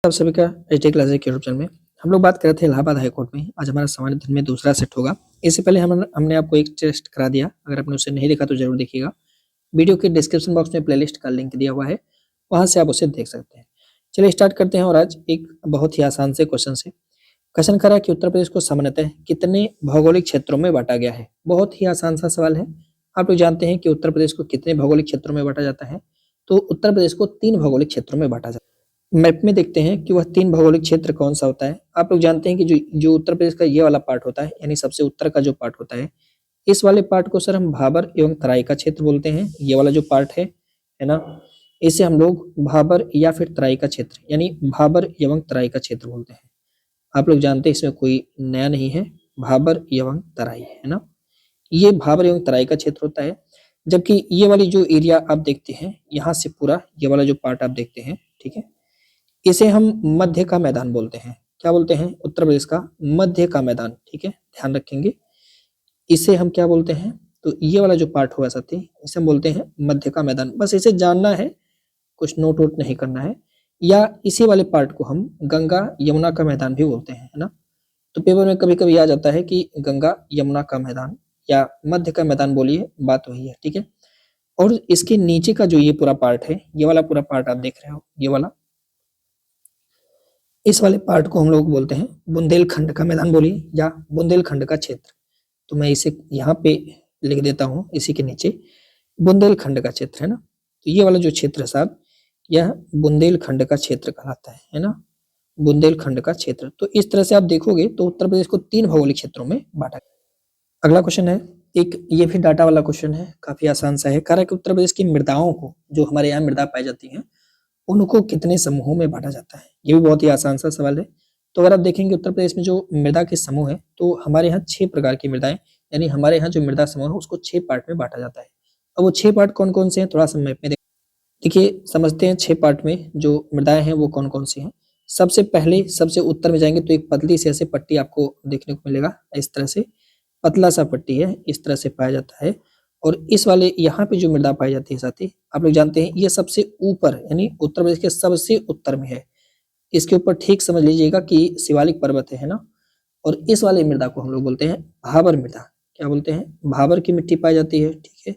आप सभी का एचडी क्लासिक यूट्यूब चैनल में। हम लोग बात कर रहे थे इलाहाबाद हाई कोर्ट में। आज हमारा सामान्य धन में दूसरा सेट होगा। इससे पहले हमने आपको एक टेस्ट करा दिया। अगर आपने उसे नहीं देखा तो जरूर देखिएगा। वीडियो के डिस्क्रिप्शन बॉक्स में प्लेलिस्ट का लिंक दिया हुआ है, वहां से आप उसे देख सकते हैं। चलिए स्टार्ट करते हैं। और आज एक बहुत ही आसान से क्वेश्चन से क्वेश्चन करा कि उत्तर प्रदेश को सामान्यतः कितने भौगोलिक क्षेत्रों में बांटा गया है। बहुत ही आसान सा सवाल है। आप लोग जानते हैं कि उत्तर प्रदेश को कितने भौगोलिक क्षेत्रों में बांटा जाता है। तो उत्तर प्रदेश को 3 भौगोलिक क्षेत्रों में बांटा जाता है। मैप में देखते हैं कि वह 3 भौगोलिक क्षेत्र कौन सा होता है। आप लोग जानते हैं कि जो उत्तर प्रदेश का ये वाला पार्ट होता है, यानी सबसे उत्तर का जो पार्ट होता है, इस वाले पार्ट को सर हम भाबर एवं तराई का क्षेत्र बोलते हैं। ये वाला जो पार्ट है ना, इसे हम लोग भाबर या फिर तराई का क्षेत्र यानी भाबर एवं तराई का क्षेत्र बोलते हैं। आप लोग जानते हैं इसमें कोई नया नहीं है, भाबर एवं तराई है ना। ये भाबर एवं तराई का क्षेत्र होता है। जबकि ये वाली जो एरिया आप देखते हैं, यहाँ से पूरा ये वाला जो पार्ट आप देखते हैं, ठीक है, इसे हम मध्य का मैदान बोलते हैं। क्या बोलते हैं? उत्तर प्रदेश का मध्य का मैदान। ठीक है, ध्यान रखेंगे। इसे हम क्या बोलते हैं? तो ये वाला जो पार्ट हुआ साथी, इसे हम बोलते हैं मध्य का मैदान। बस इसे जानना है, कुछ नोट वोट नहीं करना है। या इसी वाले पार्ट को हम गंगा यमुना का मैदान भी बोलते हैं, है ना। तो पेपर में कभी कभी आ जाता है कि गंगा यमुना का मैदान या मध्य का मैदान बोलिए, बात वही है। ठीक है। और इसके नीचे का जो ये पूरा पार्ट है, ये वाला पूरा पार्ट आप देख रहे हो, ये वाला, इस वाले पार्ट को हम लोग बोलते हैं बुंदेलखंड का मैदान बोलिए, या बुंदेलखंड का क्षेत्र। तो मैं इसे यहाँ पे लिख देता हूँ, इसी के नीचे बुंदेलखंड का क्षेत्र, है ना। तो ये वाला जो क्षेत्र है साहब, यह बुंदेलखंड का क्षेत्र कहलाता है ना, बुंदेलखंड का क्षेत्र। तो इस तरह से आप देखोगे तो उत्तर प्रदेश को 3 भौगोलिक क्षेत्रों में बांटा गया। अगला क्वेश्चन है, एक ये भी डाटा वाला क्वेश्चन है, काफी आसान सा है। कह रहा है कि उत्तर प्रदेश की मृदाओं को, जो हमारे यहाँ मृदा पाई जाती है, उनको कितने समूहों में बांटा जाता है। ये भी बहुत ही आसान सा सवाल है। तो अगर आप देखेंगे उत्तर प्रदेश में जो मृदा के समूह है, तो हमारे यहाँ 6 प्रकार की मृदाएं, यानी हमारे यहाँ जो मृदा समूह है उसको 6 पार्ट में बांटा जाता है। अब वो 6 पार्ट कौन कौन से हैं, थोड़ा सा मैप में देखिए, समझते हैं 6 पार्ट में जो मृदाएं हैं वो कौन कौन सी हैं। सबसे पहले सबसे उत्तर में जाएंगे तो एक पतली से ऐसे पट्टी आपको देखने को मिलेगा। इस तरह से पतला सा पट्टी है, इस तरह से पाया जाता है। और इस वाले यहाँ पे जो मृदा पाई जाती है साथी, आप लोग जानते हैं ये सबसे ऊपर, यानी उत्तर प्रदेश के सबसे उत्तर में है। इसके ऊपर ठीक समझ लीजिएगा कि शिवालिक पर्वत है ना। और इस वाले मृदा को हम लोग बोलते हैं भाबर मृदा। क्या बोलते हैं? भाबर की मिट्टी पाई जाती है। ठीक है,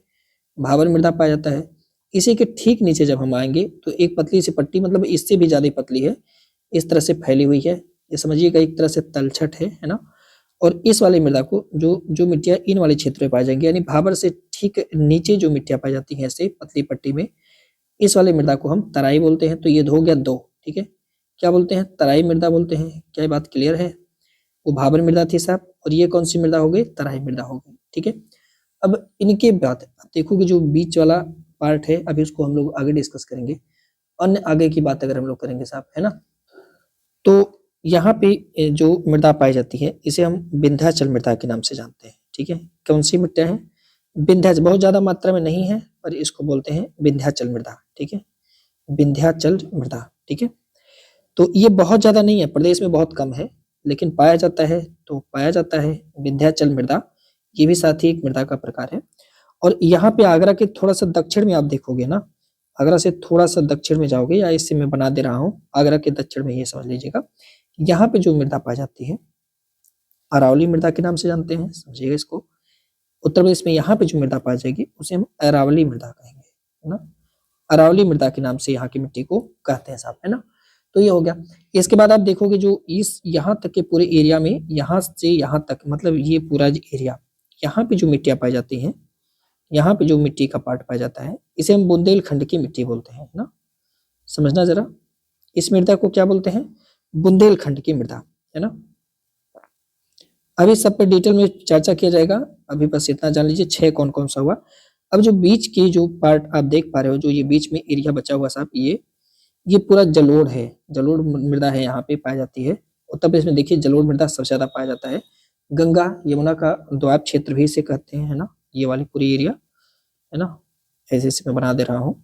भाबर मृदा पाया जाता है। इसी के ठीक नीचे जब हम आएंगे तो एक पतली सी पट्टी, मतलब इससे भी ज्यादा पतली है, इस तरह से फैली हुई है। ये समझिएगा एक तरह से तलछट है ना। और इस वाले मृदा को जो मिट्टियां इन वाले क्षेत्र में पाई जाएंगी, यानी भाबर से ठीक नीचे जो मिट्टियां पाई जाती हैं ऐसे पतली पट्टी में, इस वाले मृदा को हम तराई बोलते हैं। तो ये हो गया 2। ठीक है, क्या बोलते हैं? तराई मृदा बोलते हैं। क्या ये बात क्लियर है? वो भाबर मृदा थी साहब, और ये कौन सी मृदा हो गई? तराई मृदा हो गई। ठीक है, अब इनके बाद आप देखोगे जो बीच वाला पार्ट है, अभी उसको हम लोग आगे डिस्कस करेंगे। अन्य आगे की बात अगर हम लोग करेंगे साहब, है ना। तो यहाँ पे जो मृदा पाई जाती है इसे हम विंध्याचल मृदा के नाम से जानते हैं। ठीक है, कौन सी मिट्टियां हैं? विंध्याचल, बहुत ज्यादा मात्रा में नहीं है, पर इसको बोलते हैं विंध्याचल मृदा। ठीक है, विंध्याचल मृदा। ठीक है, तो ये बहुत ज्यादा नहीं है, प्रदेश में बहुत कम है, लेकिन पाया जाता है तो पाया जाता है विंध्याचल मृदा। ये भी साथ ही एक मृदा का प्रकार है। और यहाँ पे आगरा के थोड़ा सा दक्षिण में आप देखोगे ना, आगरा से थोड़ा सा दक्षिण में जाओगे, या इससे मैं बना दे रहा हूँ आगरा के दक्षिण में, ये समझ लीजिएगा। यहाँ पे जो मृदा पाई जाती है अरावली मृदा के नाम से जानते हैं, समझिएगा इसको। उत्तर प्रदेश में यहाँ पे जो मृदा पाई जाएगी उसे हम अरावली मृदा कहेंगे, है ना। अरावली मृदा के नाम से यहाँ की मिट्टी को कहते हैं साहब, है ना। तो ये हो गया। इसके बाद आप देखोगे जो इस यहाँ तक के पूरे एरिया में, यहाँ से यहाँ तक, मतलब ये पूरा एरिया, यहाँ पे जो मिट्टियां पाई जाती हैं, यहाँ पे जो मिट्टी का पार्ट पाया जाता है, इसे हम बुंदेलखंड की मिट्टी बोलते हैं ना। समझना जरा, इस मृदा को क्या बोलते हैं? बुंदेलखंड की मृदा, है ना। अभी सब पे डिटेल में चर्चा किया जाएगा, अभी बस इतना जान लीजिए 6 कौन कौन सा हुआ। अब जो बीच की जो पार्ट आप देख पा रहे हो, जो ये बीच में एरिया बचा हुआ साहब, ये पूरा जलोढ़ है, जलोढ़ मृदा है, यहाँ पे पाई जाती है। उत्तर प्रदेश में देखिए जलोढ़ मृदा सबसे ज्यादा पाया जाता है। गंगा यमुना का द्वीप क्षेत्र भी इसे कहते हैं, है ना। ये वाली पूरी एरिया, है ना, ऐसे ऐसे मैं बना दे रहा हूँ।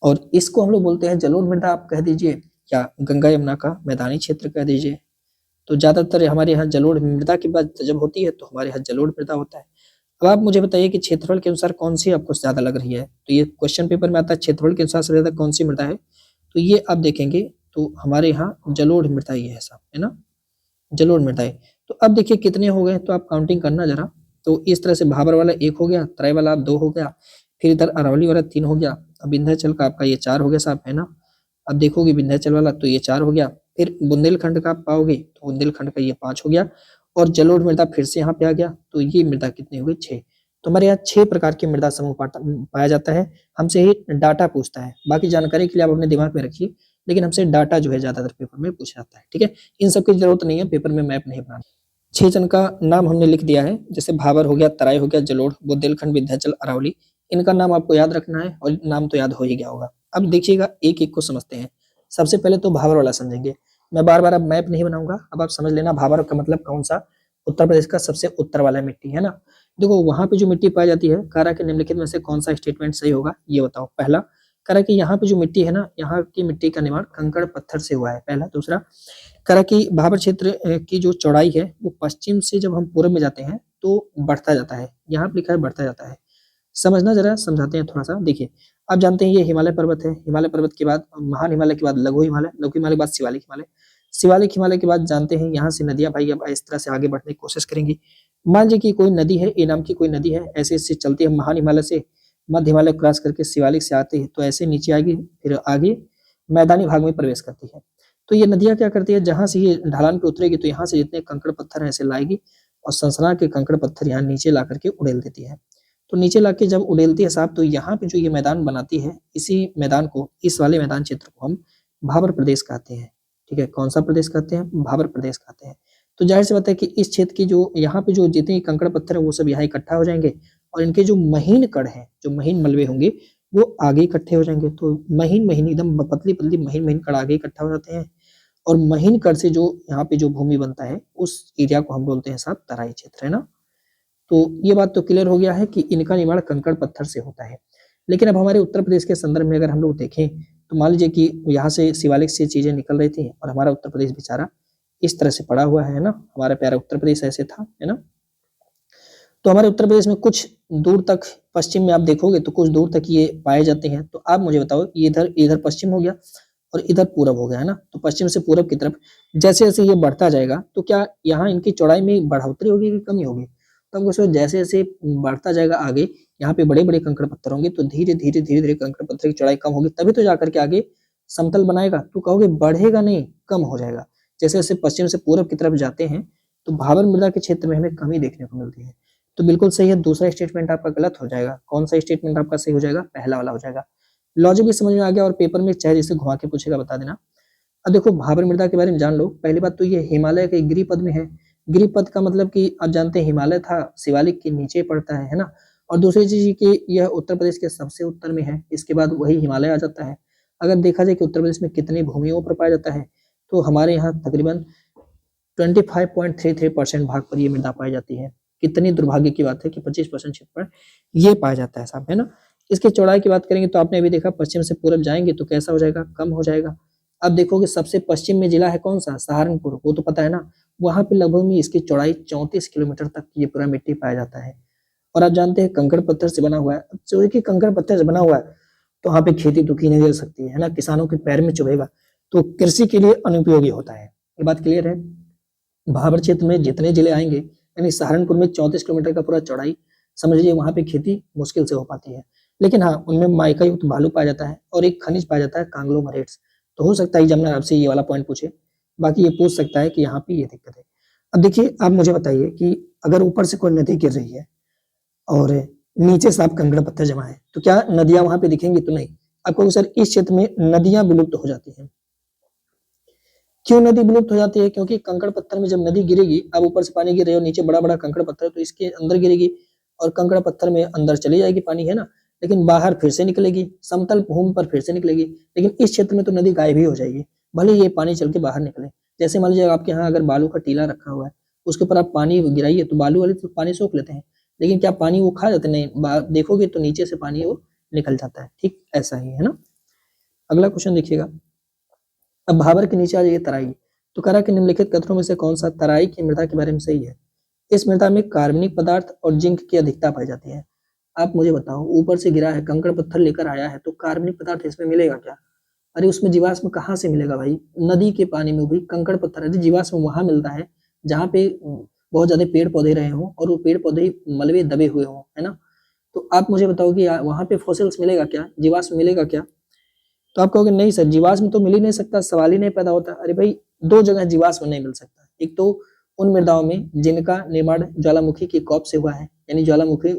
और इसको हम लोग बोलते हैं जलोढ़ मृदा आप कह दीजिए, या गंगा यमुना का मैदानी क्षेत्र कह दीजिए। तो ज्यादातर हमारे यहाँ जलोढ़ मृदा की बात जब होती है तो हमारे यहाँ जलोढ़ मृदा होता है। अब आप मुझे बताइए कि क्षेत्रफल के अनुसार कौन सी आपको ज्यादा लग रही है। तो ये क्वेश्चन पेपर में आता है, क्षेत्रफल के अनुसार सबसे ज्यादा कौन सी मृदा है। तो ये आप देखेंगे तो हमारे यहाँ जलोढ़ मृदा ये है साहब, है ना, जलोढ़ मृदा है। तो अब देखिए कितने हो गए, तो आप काउंटिंग करना जरा। तो इस तरह से भाबर वाला 1 हो गया, तराई वाला 2 हो गया, फिर इधर अरावली वाला 3 हो गया, अब विंध्याचल का आपका ये 4 हो गया साहब, है ना। अब देखोगे विंध्याचल वाला तो ये 4 हो गया, फिर बुंदेलखंड का आप पाओगे तो बुंदेलखंड का ये 5 हो गया, और जलोढ़ मृदा फिर से यहाँ पे आ गया, तो ये मृदा कितनी हो गई 6। तो हमारे यहाँ 6 प्रकार के मृदा समूह पाया जाता है। हमसे ही डाटा पूछता है, बाकी जानकारी के लिए आप अपने दिमाग में रखिए, लेकिन हमसे डाटा जो है ज्यादातर पेपर में पूछा जाता है, ठीक है। इन सब की जरूरत नहीं है, पेपर में मैप नहीं बनाना। 6 जन का नाम हमने लिख दिया है, जैसे भाबर हो गया, तराई हो गया, जलोढ़, बुंदेलखंड, विंध्याचल, अरावली, इनका नाम आपको याद रखना है, और नाम तो याद हो ही गया होगा। अब देखिएगा एक एक को समझते हैं। सबसे पहले तो भाबर वाला समझेंगे, मैं बार बार अब मैप नहीं बनाऊंगा, अब आप समझ लेना भाबर का मतलब कौन सा, उत्तर प्रदेश का सबसे उत्तर वाला मिट्टी, है ना। देखो वहां पे जो मिट्टी पाई जाती है, कारा के निम्नलिखित में से कौन सा स्टेटमेंट सही होगा, ये बताओ। पहला, करा कि यहाँ पे जो मिट्टी है ना, यहाँ की मिट्टी का निर्माण कंकड़ पत्थर से हुआ है, पहला। दूसरा, करा कि भाबर क्षेत्र की जो चौड़ाई है वो पश्चिम से जब हम पूर्व में जाते हैं तो बढ़ता जाता है, यहाँ पे लिखा है बढ़ता जाता है। समझना जरा, समझाते हैं थोड़ा सा। देखिए आप जानते हैं ये हिमालय पर्वत है, हिमालय पर्वत के बाद महान हिमालय के बाद लघु हिमालय, लघु हिमालय के बाद शिवालिक हिमालय, शिवालिक हिमालय के बाद जानते हैं यहाँ से नदियां भाई अब इस तरह से आगे बढ़ने की कोशिश करेंगी। मान लीजिए कि कोई नदी है, ए नाम की कोई नदी है, ऐसे ऐसे चलती है महान हिमालय से, मध्य हिमालय क्रॉस करके शिवालिक से आती है, तो ऐसे नीचे आएगी, फिर आगे मैदानी भाग में प्रवेश करती है। तो ये नदियां क्या करती है, जहां से ये ढलान पे उतरेगी तो यहाँ से जितने कंकड़ पत्थर हैं ऐसे लाएगी, और सनसना के कंकड़ पत्थर यहाँ नीचे ला करके उड़ेल देती है। तो नीचे लाके जब उड़ेलती है साहब, तो यहाँ पे जो ये मैदान बनाती है, इसी मैदान को, इस वाले मैदान क्षेत्र को हम भाबर प्रदेश कहते हैं, ठीक है। कौन सा प्रदेश कहते हैं, भाबर प्रदेश कहते हैं। तो जाहिर सी बात है कि इस क्षेत्र की जो यहाँ पे जो जितने कंकड़ पत्थर है वो सब यहाँ इकट्ठा हो जाएंगे, और इनके जो महीन कण हैं, जो महीन मलबे होंगे वो आगे इकट्ठे हो जाएंगे। तो महीन महीन एकदम पतली पतली महीन महीन कण आगे इकट्ठा हो जाते हैं, और महीन कण से जो यहाँ पे जो भूमि बनता है उस एरिया को हम बोलते हैं साहब तराई क्षेत्र, है ना। तो ये बात तो क्लियर हो गया है कि इनका निर्माण कंकड़ पत्थर से होता है। लेकिन अब हमारे उत्तर प्रदेश के संदर्भ में अगर हम लोग देखें, तो मान लीजिए कि यहाँ से शिवालिक से चीजें निकल रही थी, और हमारा उत्तर प्रदेश बेचारा इस तरह से पड़ा हुआ है ना, हमारा प्यारा उत्तर प्रदेश ऐसे था, है ना। तो हमारे उत्तर प्रदेश में कुछ दूर तक पश्चिम में आप देखोगे तो कुछ दूर तक ये पाए जाते हैं। तो आप मुझे बताओ, ये इधर इधर पश्चिम हो गया और इधर पूरब हो गया, है ना। तो पश्चिम से पूरब की तरफ जैसे जैसे ये बढ़ता जाएगा, तो क्या यहाँ इनकी चौड़ाई में बढ़ोतरी होगी कि कमी होगी, तो हमको सोचो जैसे जैसे बढ़ता जाएगा आगे, यहाँ पे बड़े बड़े कंकड़ पत्थर होंगे, तो धीरे धीरे धीरे धीरे कंकड़ पत्थर की चौड़ाई कम होगी, तभी तो जाकर के आगे समतल बनाएगा। तो कहोगे बढ़ेगा नहीं, कम हो जाएगा। जैसे जैसे पश्चिम से पूरब की तरफ जाते हैं, तो भाबर मृदा के क्षेत्र में हमें कमी देखने को मिलती है। तो बिल्कुल सही है, दूसरा स्टेटमेंट आपका गलत हो जाएगा। कौन सा स्टेटमेंट आपका सही हो जाएगा, पहला वाला हो जाएगा। लॉजिक भी समझ में आ गया, और पेपर में चाहे जैसे घुमा के पूछेगा बता देना। अब देखो भाबर मृदा के बारे में जान लो। पहली बात तो ये हिमालय के गिरिपद में है। गिरिपद का मतलब कि आप जानते हैं हिमालय था शिवालिक के नीचे पड़ता है ना। और दूसरी चीज कि यह उत्तर प्रदेश के सबसे उत्तर में है, इसके बाद वही हिमालय आ जाता है। अगर देखा जाए कि उत्तर प्रदेश में कितनी भूमियों पर पाया जाता है, तो हमारे यहाँ तकरीबन 25.33% भाग पर ये मृदा पाई जाती है। कितनी दुर्भाग्य की बात है कि 25% क्षेत्र पर ये पाया जाता है साहब, है ना। इसकी चौड़ाई की बात करेंगे तो आपने अभी देखा पश्चिम से पूरब जाएंगे तो कैसा हो जाएगा, कम हो जाएगा। अब देखोगे सबसे पश्चिम में जिला है कौन सा, सहारनपुर, वो तो पता है ना। वहां पे लगभग में इसकी चौड़ाई 34 किलोमीटर तक ये पूरा मिट्टी पाया जाता है। और आप जानते हैं कंकड़ पत्थर से बना हुआ है। अब जो कि कंकड़ पत्थर से बना हुआ है, तो वहां पे खेती तो की नहीं जा सकती है ना, किसानों के पैर में चुभेगा, तो कृषि के लिए अनुपयोगी होता है। ये बात क्लियर है। भाबर क्षेत्र में जितने जिले आएंगे, यानी सहारनपुर में 34 किलोमीटर का पूरा चौड़ाई, समझ लीजिए वहां पे खेती मुश्किल से हो पाती है। लेकिन हाँ, उनमें माइका युक्त बालू पाया जाता है, और एक खनिज पाया जाता है कांग्लोमरेट्स। तो हो सकता है एग्जामिनर आपसे ये वाला पॉइंट पूछे। बाकी ये पूछ सकता है कि यहाँ पे ये दिक्कत है। अब देखिए आप मुझे बताइए कि अगर ऊपर से कोई नदी गिर रही है और नीचे से आप कंकड़ पत्थर जमा है, तो क्या नदियां वहां पे दिखेंगी, तो नहीं। आपको सर इस क्षेत्र में नदियां विलुप्त हो जाती हैं। क्यों नदी विलुप्त हो जाती है, क्योंकि कंकड़ पत्थर में जब नदी गिरेगी, अब ऊपर से पानी गिर रही है और नीचे बड़ा बड़ा कंकड़ पत्थर, तो इसके अंदर गिरेगी और कंकड़ पत्थर में अंदर चली जाएगी पानी, है ना। लेकिन बाहर फिर से निकलेगी, समतल भूमि पर फिर से निकलेगी। लेकिन इस क्षेत्र में तो नदी गायब ही हो जाएगी, भले ये पानी चल के बाहर निकले। जैसे मान लीजिए आपके यहाँ अगर बालू का टीला रखा हुआ है, उसके ऊपर आप पानी गिराइए, तो बालू वाले तो पानी सोख लेते हैं, लेकिन क्या पानी वो खा जाते, नहीं, देखोगे तो नीचे से पानी वो निकल जाता है। ठीक ऐसा ही है ना। अगला क्वेश्चन देखिएगा। अब भाबर के नीचे आ जाइए तराई। तो करा के निम्नलिखित कथनों में से कौन सा तराई की मृदा के बारे में सही है। इस मृदा में कार्बनिक पदार्थ और जिंक की अधिकता पाई जाती है। आप मुझे बताओ, ऊपर से गिरा है, कंकड़ पत्थर लेकर आया है, तो कार्बनिक पदार्थ इसमें मिलेगा क्या। अरे उसमें जीवाश्म कहाँ से मिलेगा भाई? नदी के पानी में भी कंकड़ पत्थर, अरे जीवाश्म वहां मिलता है जहाँ पे बहुत ज्यादा पेड़ पौधे रहे हों और वो पेड़ पौधे मलबे दबे हुए हों, है ना। तो आप मुझे बताओ कि वहां पे फॉसिल्स मिलेगा क्या, जीवाश्म मिलेगा क्या? तो आप कहोगे नहीं सर, जीवाश्म तो मिल ही नहीं सकता, सवाल ही नहीं पैदा होता। अरे भाई, दो जगह जीवाश्म नहीं मिल सकता। एक तो उन मृदाओं में जिनका निर्माण ज्वालामुखी की कॉप से हुआ है, यानी ज्वालामुखी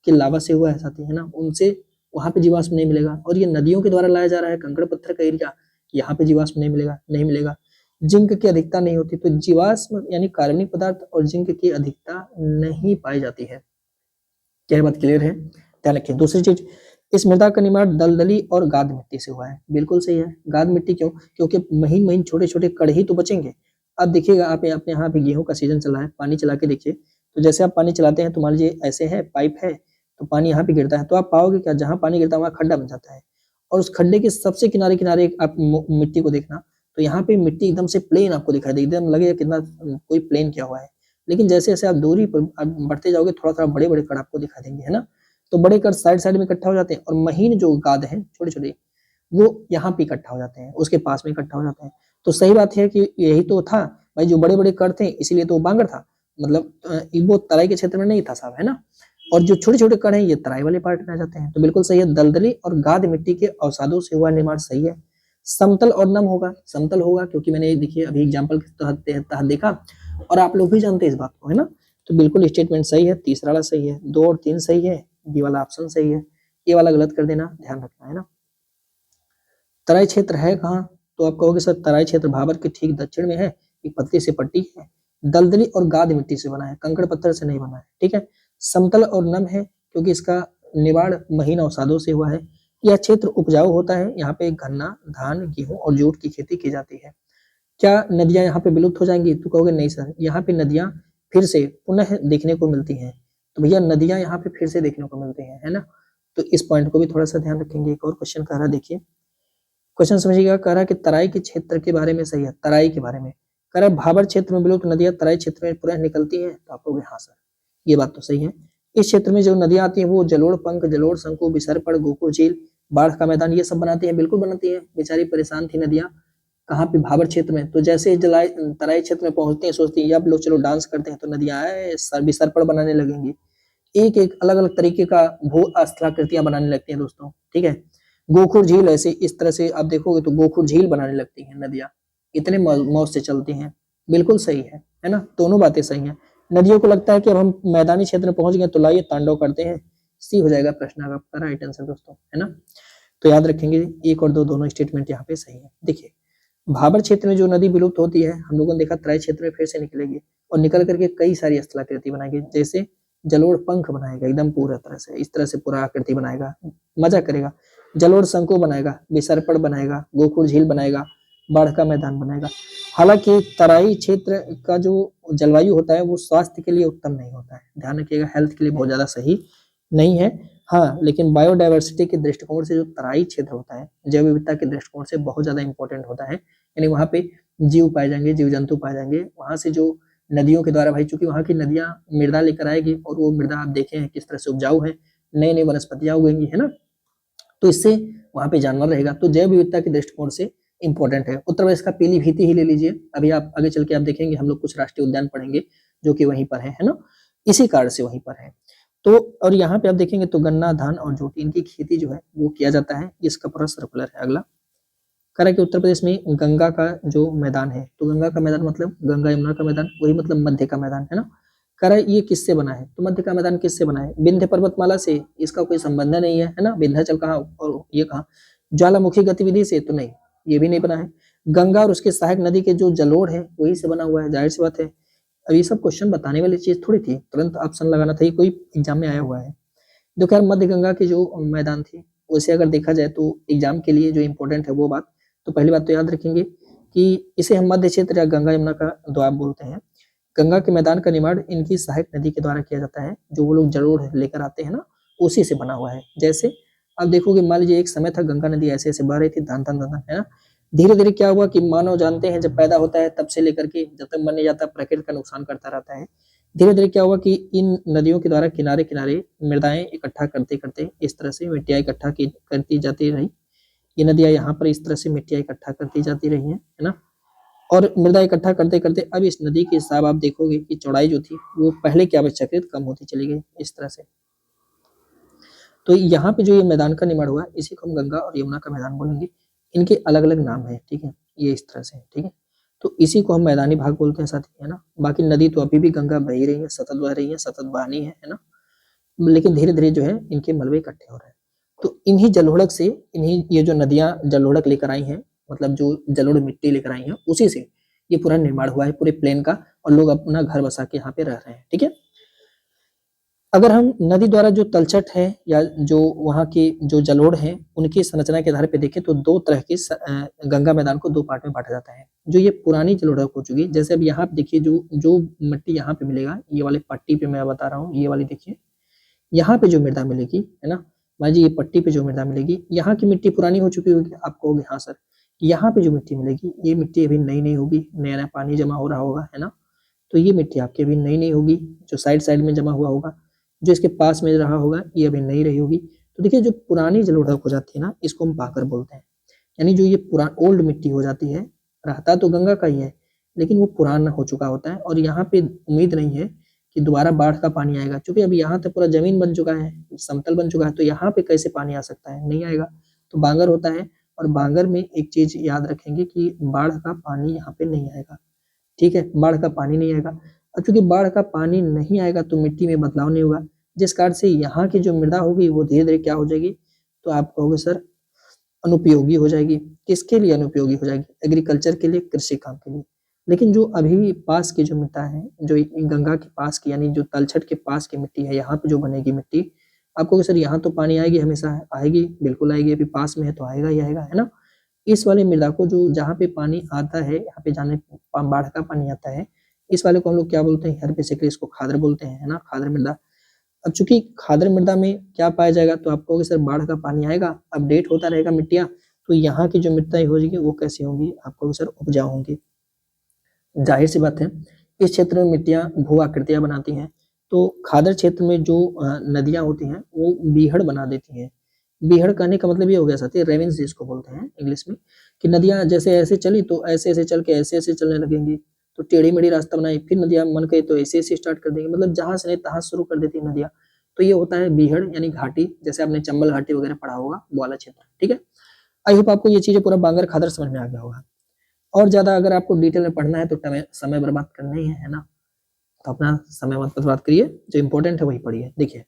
की लावा से हुआ है साथी, है ना, उनसे वहां पे जीवाश्म नहीं मिलेगा। और ये नदियों के द्वारा लाया जा रहा है कंकड़ पत्थर का एरिया, यहाँ पे जीवाश्म नहीं मिलेगा, नहीं मिलेगा। जिंक की अधिकता नहीं होती, तो जीवाश्म यानी कार्बनिक पदार्थ और जिंक की अधिकता नहीं पाई जाती है। क्या बात क्लियर है? ध्यान रखिए। दूसरी चीज, इस मृदा का निर्माण दलदली और गाद मिट्टी से हुआ है। बिल्कुल सही है। गाद मिट्टी क्यों? क्योंकि महीन महीन छोटे छोटे कण ही तो बचेंगे। अब देखिएगा, आप अपने यहाँ भी गेहूं का सीजन चला है, पानी चला के देखिए, तो जैसे आप पानी चलाते हैं तो मान लीजिए ऐसे है, पाइप है, तो पानी यहाँ पे गिरता है, तो आप पाओगे क्या, जहाँ पानी गिरता है वहाँ खड्डा बन जाता है। और उस खड्डे के सबसे किनारे किनारे आप मिट्टी को देखना, तो यहाँ पे मिट्टी एकदम से प्लेन आपको दिखाई देगी, एकदम लगेगा कितना कोई प्लेन किया हुआ है। लेकिन जैसे जैसे आप दूरी पर बढ़ते जाओगे, थोड़ा थोड़ा बड़े बड़े कण आपको दिखा देंगे, है ना। तो बड़े कण साइड साइड में इकट्ठा हो जाते हैं और महीन जो गाद है छोटे छोटे, वो यहाँ पे इकट्ठा हो जाते हैं, उसके पास में इकट्ठा हो जाते हैं। तो सही बात है कि यही तो था भाई, जो बड़े बड़े कण थे इसीलिए तो बांगर था, मतलब वो तराई के क्षेत्र में नहीं था साहब, है ना। और जो छोटे छोटे कण है ये तराई वाले पार्ट में आ जाते हैं। तो बिल्कुल सही है, दलदली और गाद मिट्टी के अवसादों से हुआ निर्माण सही है। समतल और नम होगा, समतल होगा क्योंकि मैंने देखिए अभी एग्जाम्पल के तहत देखा, और आप लोग भी जानते हैं इस बात को, है ना। तो बिल्कुल स्टेटमेंट सही है, तीसरा वाला सही है, 2 और 3 सही है, बी वाला ऑप्शन सही है, ये वाला गलत कर देना, ध्यान रखना, है ना। तराई क्षेत्र है कहाँ? तो आप कहोगे सर तराई क्षेत्र भाबर के ठीक दक्षिण में है, एक पतली सी पट्टी है, दलदली और गाद मिट्टी से बना है, कंकड़ पत्थर से नहीं बना है, ठीक है। समतल और नम है क्योंकि इसका निर्माण महीन अवसादों से हुआ है। यह क्षेत्र उपजाऊ होता है, यहाँ पे गन्ना, धान, गेहूं और जूट की खेती की जाती है। क्या नदियां यहाँ पे विलुप्त हो जाएंगी? तो कहोगे नहीं सर, यहाँ पे नदियां फिर से पुनः देखने को मिलती हैं। तो भैया नदियां यहाँ पे फिर से देखने को मिलती हैं, है ना। तो इस पॉइंट को भी थोड़ा सा ध्यान रखेंगे। एक और क्वेश्चन कह रहा है, देखिए क्वेश्चन समझिएगा, कह रहा है कि तराई के क्षेत्र के बारे में सही है, तराई के बारे में कह रहा है भाबर क्षेत्र में विलुप्त नदियां तराई क्षेत्र में पुनः निकलती हैं। तो आप कहोगे हाँ सर, ये बात तो सही है। इस क्षेत्र में जो नदियां आती हैं वो जलोढ़ पंख, जलोढ़ शंकु, बिसरपड़, गोकुल झील, बाढ़ का मैदान, ये सब बनाती है। बिल्कुल बनाती है, बेचारी परेशान थी नदियां, कहाँ पे, भाबर क्षेत्र में। तो जैसे तराई क्षेत्र में पहुंचते हैं, सोचती हैं अब लोग चलो डांस करते हैं, तो नदियां बिसरपड़ बनाने लगेंगी, एक एक अलग अलग तरीके का भू स्थलाकृतियां बनाने लगती हैं दोस्तों, ठीक है। गोखुर झील ऐसे इस तरह से आप देखोगे तो गोखुर झील बनाने लगती हैं नदियां, इतने मौज से चलती हैं। बिल्कुल सही है ना, दोनों बातें सही हैं। नदियों को लगता है कि अब हम मैदानी क्षेत्र में पहुंच गए तो लाइए तांडव करते हैं, सी हो जाएगा प्रश्न आपका राइट आंसर दोस्तों, है ना। तो याद रखेंगे 1 और 2 दोनों स्टेटमेंट यहाँ पे सही है। देखिए भाबर क्षेत्र में जो नदी विलुप्त होती है, हम लोगों ने देखा तराई क्षेत्र में फिर से निकलेगी और निकल करके कई सारी स्थलाकृति बनाएगी, जैसे जलोढ़ पंख बनाएगा एकदम पूरा तरह से, इस तरह से पूरा आकृति बनाएगा, मजा करेगा। जलोढ़ शंकु बनाएगा, बिसरपड़ बनाएगा, गोकुल झील बनाएगा, बाढ़ का मैदान बनाएगा। हालांकि तराई क्षेत्र का जो जलवायु होता है वो स्वास्थ्य के लिए उत्तम नहीं होता है, ध्यान रखिएगा, हेल्थ के लिए बहुत ज्यादा सही नहीं है। हाँ, लेकिन बायोडायवर्सिटी के दृष्टिकोण से जो तराई क्षेत्र होता है, जैव विविधता के दृष्टिकोण से बहुत ज्यादा इंपॉर्टेंट होता है, यानी वहाँ पे जीव पाए जाएंगे, जीव जंतु पाए जाएंगे। वहां से जो नदियों के द्वारा भाई, चूंकि वहां की नदियां मृदा लेकर आएगी और वो मृदा आप देखे हैं किस तरह से उपजाऊ है, नई नई वनस्पतियां उगेंगी, है ना। तो इससे वहां पे जानवर रहेगा, तो जैव विविधता के दृष्टिकोण से इंपॉर्टेंट है। उत्तर प्रदेश का पीलीभीत ही ले लीजिए, अभी आप आगे चल के आप देखेंगे हम लोग कुछ राष्ट्रीय उद्यान पढ़ेंगे जो कि वहीं पर है ना, इसी कारण से वहीं पर है। तो और यहाँ पे आप देखेंगे तो गन्ना, धान और जूट इनकी खेती जो है वो किया जाता है। इसका पूरा सर्कुलर है। अगला कह रहा है कि उत्तर प्रदेश में गंगा का जो मैदान है, तो गंगा का मैदान मतलब गंगा यमुना का मैदान, वही मतलब मध्य का मैदान, है ना। कह रहा है ये किससे बना है, तो मध्य का मैदान किससे बना है, विंध्य पर्वतमाला से, इसका कोई संबंध नहीं है ना। विंध्याचल कहाँ और ये कहाँ, ज्वालामुखी गतिविधि से तो नहीं, ये भी नहीं बना है। गंगा और उसके सहायक नदी के जो जलोढ़ है वही से बना हुआ है, जाहिर सी बात है। अब ये सब क्वेश्चन बताने वाली चीज थोड़ी थी, तुरंत ऑप्शन लगाना था, ये कोई एग्जाम में आया हुआ है। जो खैर मध्य गंगा की जो मैदान थी, वैसे अगर देखा जाए तो एग्जाम के लिए जो इंपॉर्टेंट है वो बात, तो पहली बात तो याद रखेंगे कि इसे हम मध्य क्षेत्र या गंगा यमुना का द्वाब बोलते हैं। गंगा के मैदान का निर्माण इनकी सहायक नदी के द्वारा किया जाता है, जो वो लोग जलोढ़ लेकर आते हैं ना, उसी से बना हुआ है। जैसे आप देखोगे, मान लीजिए एक समय था गंगा नदी ऐसे ऐसे बह रही थी, धन धन धन, है ना। धीरे धीरे क्या हुआ कि मानव जानते हैं जब पैदा होता है तब से लेकर के जब तक मर नहीं जाता, प्रकृति का नुकसान करता रहता है। धीरे धीरे क्या हुआ कि इन नदियों के द्वारा किनारे किनारे मृदाएं इकट्ठा करते करते इस तरह से मिट्टियां इकट्ठा करती जाती रही, ये नदियां यहाँ पर इस तरह से मिट्टियां इकट्ठा करती जाती रही हैं, है ना। और मृदा इकट्ठा करते करते अब इस नदी के हिसाब आप देखोगे कि चौड़ाई जो थी वो पहले के अपेक्षाकृत कम होती चली गई इस तरह से। तो यहाँ पे जो ये मैदान का निर्माण हुआ इसी को हम गंगा और यमुना का मैदान बोलेंगे। इनके अलग अलग नाम है, ठीक है, ये इस तरह से, ठीक है। तो इसी को हम मैदानी भाग बोलते हैं साथी, है ना। बाकी नदी तो अभी भी गंगा बह ही रही है, सतत बह रही है, सतत बहानी है ना। लेकिन धीरे धीरे जो है इनके मलबे इकट्ठे हो रहे हैं। तो इन्हीं जलोढ़क से, इन्हीं ये जो नदियां जलोढ़क लेकर आई हैं, मतलब जो जलोढ़ मिट्टी लेकर आई हैं, उसी से ये पूरा निर्माण हुआ है पूरे प्लेन का, और लोग अपना घर बसा के यहाँ पे रह रहे हैं, ठीक है। अगर हम नदी द्वारा जो तलछट है या जो वहाँ की जो जलोढ़ है उनकी संरचना के आधार पे देखें तो दो तरह के गंगा मैदान को दो पार्ट में बांटा जाता है। जो ये पुरानी जलोढ़क हो चुकी है, जैसे अब यहाँ पे देखिए जो जो मिट्टी यहाँ पे मिलेगा, ये वाले पट्टी पे मैं बता रहा हूँ, ये वाली देखिए, यहाँ पे जो मृदा मिलेगी, है ना, मान लीजिए ये पट्टी पे जो मृदा मिलेगी, यहाँ की मिट्टी पुरानी हो चुकी होगी, आप कहोगे हाँ सर। यहाँ पे जो मिट्टी मिलेगी ये मिट्टी अभी नई नहीं होगी, नया नया पानी जमा हो रहा होगा, है ना। तो ये मिट्टी आपकी अभी नई नहीं होगी, जो साइड साइड में जमा हुआ होगा, जो इसके पास में रहा होगा, ये अभी नहीं रही होगी। तो देखिए जो पुरानी जलोढ़क हो जाती है ना, इसको हम बाकर बोलते हैं। यानी जो ये पुरानी ओल्ड मिट्टी हो जाती है, रहता तो गंगा का ही है लेकिन वो पुराना हो चुका होता है, और यहाँ पे उम्मीद नहीं है कि दोबारा बाढ़ का पानी आएगा, क्योंकि अभी यहाँ तक पूरा जमीन बन चुका है, समतल बन चुका है, तो यहाँ पे कैसे पानी आ सकता है, नहीं आएगा। तो बांगर होता है, और बांगर में एक चीज याद रखेंगे कि बाढ़ का पानी यहाँ पे नहीं आएगा, ठीक है, बाढ़ का पानी नहीं आएगा। और चूंकि बाढ़ का पानी नहीं आएगा तो मिट्टी में बदलाव नहीं होगा, जिस कारण से यहाँ की जो मृदा होगी वो धीरे धीरे क्या हो जाएगी, तो आप कहोगे सर अनुपयोगी हो जाएगी। किसके लिए अनुपयोगी हो जाएगी, एग्रीकल्चर के लिए, कृषि काम के लिए। लेकिन जो अभी पास की जो मृदा है, जो गंगा के पास की, यानी जो तलछट के पास की मिट्टी है, यहाँ पे जो बनेगी मिट्टी, आप कहोगे सर यहाँ तो पानी आएगी, हमेशा आएगी, बिल्कुल आएगी, अभी पास में है तो आएगा ही आएगा, है ना। इस वाली मृदा को जो जहाँ पे पानी आता है, यहाँ पे जाने बाढ़ का पानी आता है, इस वाले को हम लोग क्या बोलते हैं, हर बेसिकली इसको खादर बोलते हैं, है ना, खादर मृदा। अब चूंकि खादर मृदा में क्या पाया जाएगा, तो आप कहोगे सर बाढ़ का पानी आएगा, अपडेट होता रहेगा मिट्टियां, तो यहाँ की जो मिट्टी होगी वो कैसी होंगी, आप कहोगे सर उपजाऊ होंगी। जाहिर सी बात है, इस क्षेत्र में मिट्टियां भू आकृतियां बनाती हैं, तो खादर क्षेत्र में जो नदियां होती हैं वो बीहड़ बना देती हैं। बीहड़ कहने का मतलब ये हो गया साथी, रेवेंस जिसको बोलते हैं इंग्लिश में, कि नदियां जैसे ऐसे चली तो ऐसे ऐसे चल के ऐसे ऐसे चलने लगेंगी, तो टेढ़ी मेढ़ी रास्ता बनाई, फिर नदियां मन करे तो ऐसे ऐसे स्टार्ट कर देंगे, मतलब जहां से नहीं तहां शुरू कर देती नदियां। तो ये होता है बीहड़ यानी घाटी, जैसे आपने चंबल घाटी वगैरह पढ़ा होगा, वो वाला क्षेत्र, ठीक है। आई होप आपको ये चीजें पूरा बांगर खादर समझ में आ गया होगा। और ज्यादा अगर आपको डिटेल में पढ़ना है तो समय बर्बाद करना ही है ना, तो अपना समय मत बर्बाद करिए, जो इंपॉर्टेंट है वही पढ़िए। देखिए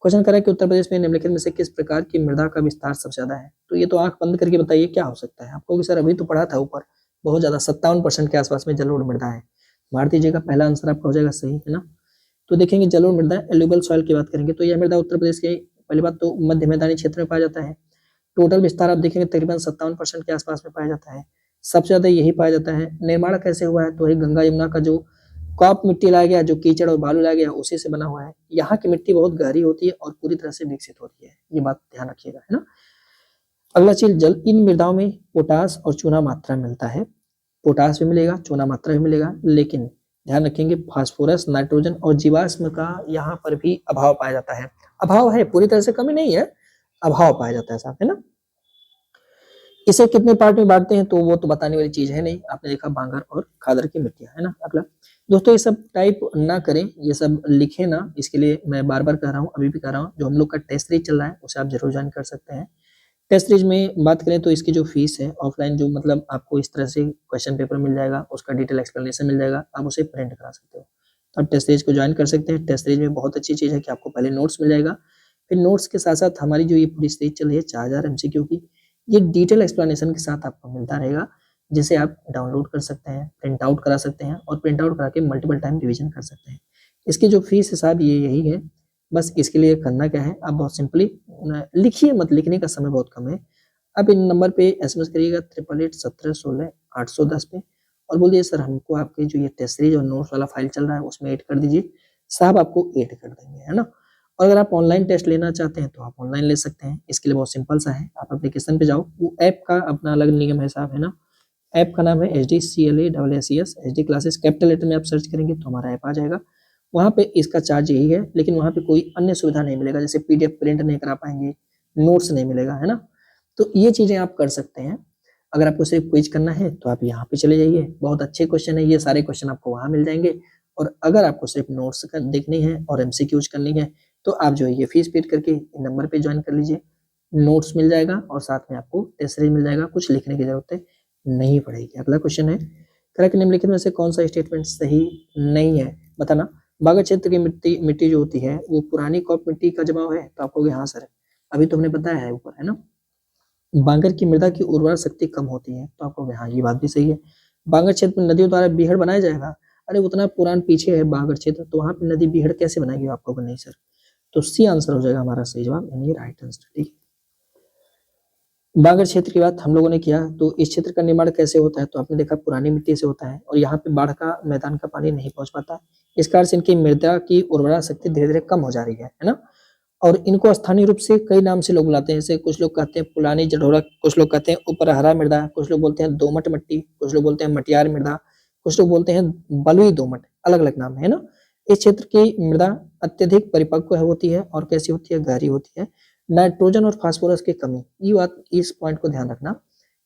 क्वेश्चन करें कि उत्तर प्रदेश में निम्नलिखित में से किस प्रकार की मृदा का विस्तार सबसे ज्यादा है, तो ये तो आंख बंद करके बताइए क्या हो सकता है। आपको सर अभी तो पढ़ा था ऊपर, बहुत ज्यादा 57% के आसपास में जलोढ़ मृदा है। मार दीजिएगा, पहला आंसर आपका हो जाएगा सही, है ना। तो देखेंगे जलोढ़ मृदा, एल्यूवियल सॉइल की बात करेंगे तो यह मृदा उत्तर प्रदेश के पहली बात तो मध्य मैदानी क्षेत्र में पाया जाता है। टोटल विस्तार आप देखेंगे तकरीबन 57% के आसपास में पाया जाता है, सबसे ज्यादा यही पाया जाता है। निर्माण कैसे हुआ है, तो वही गंगा यमुना का जो कॉप मिट्टी लाया गया, जो कीचड़ और बालू लाया गया, उसी से बना हुआ है। यहाँ की मिट्टी बहुत गहरी होती है और पूरी तरह से विकसित होती है, ये बात ध्यान रखिएगा, है ना। अगला चीज, जल, इन मृदाओं में पोटास और चूना मात्रा मिलता है, पोटास भी मिलेगा, चूना मात्रा भी मिलेगा, लेकिन ध्यान रखेंगे फास्फोरस, नाइट्रोजन और जीवाश्म का यहाँ पर भी अभाव पाया जाता है। अभाव है, पूरी तरह से कमी नहीं है, अभाव पाया जाता है साहब, है ना। इसे कितने पार्ट में बांटते हैं तो वो तो बताने वाली चीज है नहीं, आपने देखा बांगर और खादर की मिट्टियां, है ना। अगला दोस्तों, ये सब टाइप ना करें, ये सब लिखे ना, इसके लिए मैं बार बार कह रहा हूँ, अभी भी कह रहा हूँ, जो हम लोग का टेस्ट सीरीज चल रहा है उसे आप जरूर ज्वाइन कर सकते हैं। टेस्ट सीरीज में बात करें तो इसकी जो फीस है ऑफलाइन, जो मतलब आपको इस तरह से क्वेश्चन पेपर मिल जाएगा, उसका डिटेल एक्सप्लेनेशन मिल जाएगा, आप उसे प्रिंट करा सकते हो, तो आप टेस्ट सीरीज को ज्वाइन कर सकते हैं। टेस्ट सीरीज में बहुत अच्छी चीज है कि आपको पहले नोट्स मिल जाएगा, फिर नोट्स के साथ साथ हमारी जो ये पूरी सीरीज चल रही है 4000 MCQ की, ये डिटेल एक्सप्लेनेशन के साथ आपको मिलता रहेगा, जिसे आप डाउनलोड कर सकते हैं, प्रिंट आउट करा सकते हैं, और प्रिंट आउट करा के मल्टीपल टाइम रिवीजन कर सकते हैं। इसकी जो फीस हिसाब ये यही है, बस इसके लिए करना क्या है, आप बहुत सिंपली लिखिए मत, लिखने का समय बहुत कम है। आप इन नंबर पे SMS करिएगा 8881716810 पे, और बोलिए सर हमको आपके जो ये टेस्ट सीरीज और नोट्स वाला फाइल चल रहा है उसमें ऐड कर दीजिए, साहब आपको ऐड कर देंगे, है ना। और अगर आप ऑनलाइन टेस्ट लेना चाहते हैं तो आप ऑनलाइन ले सकते हैं, इसके लिए बहुत सिंपल सा है, आप एप्लीकेशन पे जाओ, वो ऐप का अपना अलग नियम है साहब, है ना। ऐप का नाम है HDCLASSES, HD classes, capital letter में आप सर्च करेंगे तो हमारा ऐप आ जाएगा। वहाँ पे इसका चार्ज यही है, लेकिन वहाँ पे कोई अन्य सुविधा नहीं मिलेगा, जैसे PDF प्रिंट नहीं करा पाएंगे, नोट्स नहीं मिलेगा, है ना। तो ये चीजें आप कर सकते हैं। अगर आपको सिर्फ क्विज करना है तो आप यहाँ पे चले जाइए, बहुत अच्छे क्वेश्चन है, ये सारे क्वेश्चन आपको वहां मिल जाएंगे। और अगर आपको सिर्फ नोट्स देखनी है और एमसीक्यूज करनी है तो आप जो है ये फीस पेड करके नंबर पे ज्वाइन कर लीजिए, नोट्स मिल जाएगा और साथ में आपको टेस्ट सीरीज मिल जाएगा, कुछ लिखने की जरूरत नहीं पड़ेगी। अगला क्वेश्चन है, करेक्ट निम्नलिखित में से कौन सा स्टेटमेंट सही नहीं है, बताना। बागर क्षेत्र की मिट्टी जो होती है वो पुरानी कॉप मिट्टी का जमाव है, तो आप कहोगे हाँ सर, अभी तो हमने बताया है ऊपर, है ना। बांगर की मृदा की उर्वरा शक्ति कम होती है, तो आप कहोगे हाँ ये बात भी सही है। बांगर क्षेत्र में नदियों द्वारा बीहड़ बनाया जाएगा, अरे उतना पुरान पीछे है बांगर क्षेत्र, तो वहां पे नदी बीहड़ कैसे बनाएगी, आप कहोगे नहीं सर। तो सी आंसर हो जाएगा हमारा सही जवाब, यानी राइट आंसर, ठीक है। बांगर क्षेत्र की बात हम लोगों ने किया, तो इस क्षेत्र का निर्माण कैसे होता है, तो आपने देखा पुरानी मिट्टी से होता है और यहाँ पे बाढ़ का मैदान का पानी नहीं पहुंच पाता, इस कारण से इनकी मृदा की उर्वरा शक्ति धीरे धीरे कम हो जा रही है ना। और इनको स्थानीय रूप से कई नाम से लोग बुलाते हैं, जैसे कुछ लोग कहते हैं पुलानी जड़ोरा, कुछ लोग कहते हैं उपरहरा मृदा, कुछ लोग बोलते हैं दोमट मिट्टी, कुछ लोग बोलते हैं मटियार मृदा, कुछ लोग बोलते हैं बलुई दोमट, अलग अलग नाम है ना। इस क्षेत्र की मृदा अत्यधिक परिपक्व होती है और कैसी होती है, गहरी होती है। नाइट्रोजन और फास्फोरस की कमी, ये बात, इस पॉइंट को ध्यान रखना,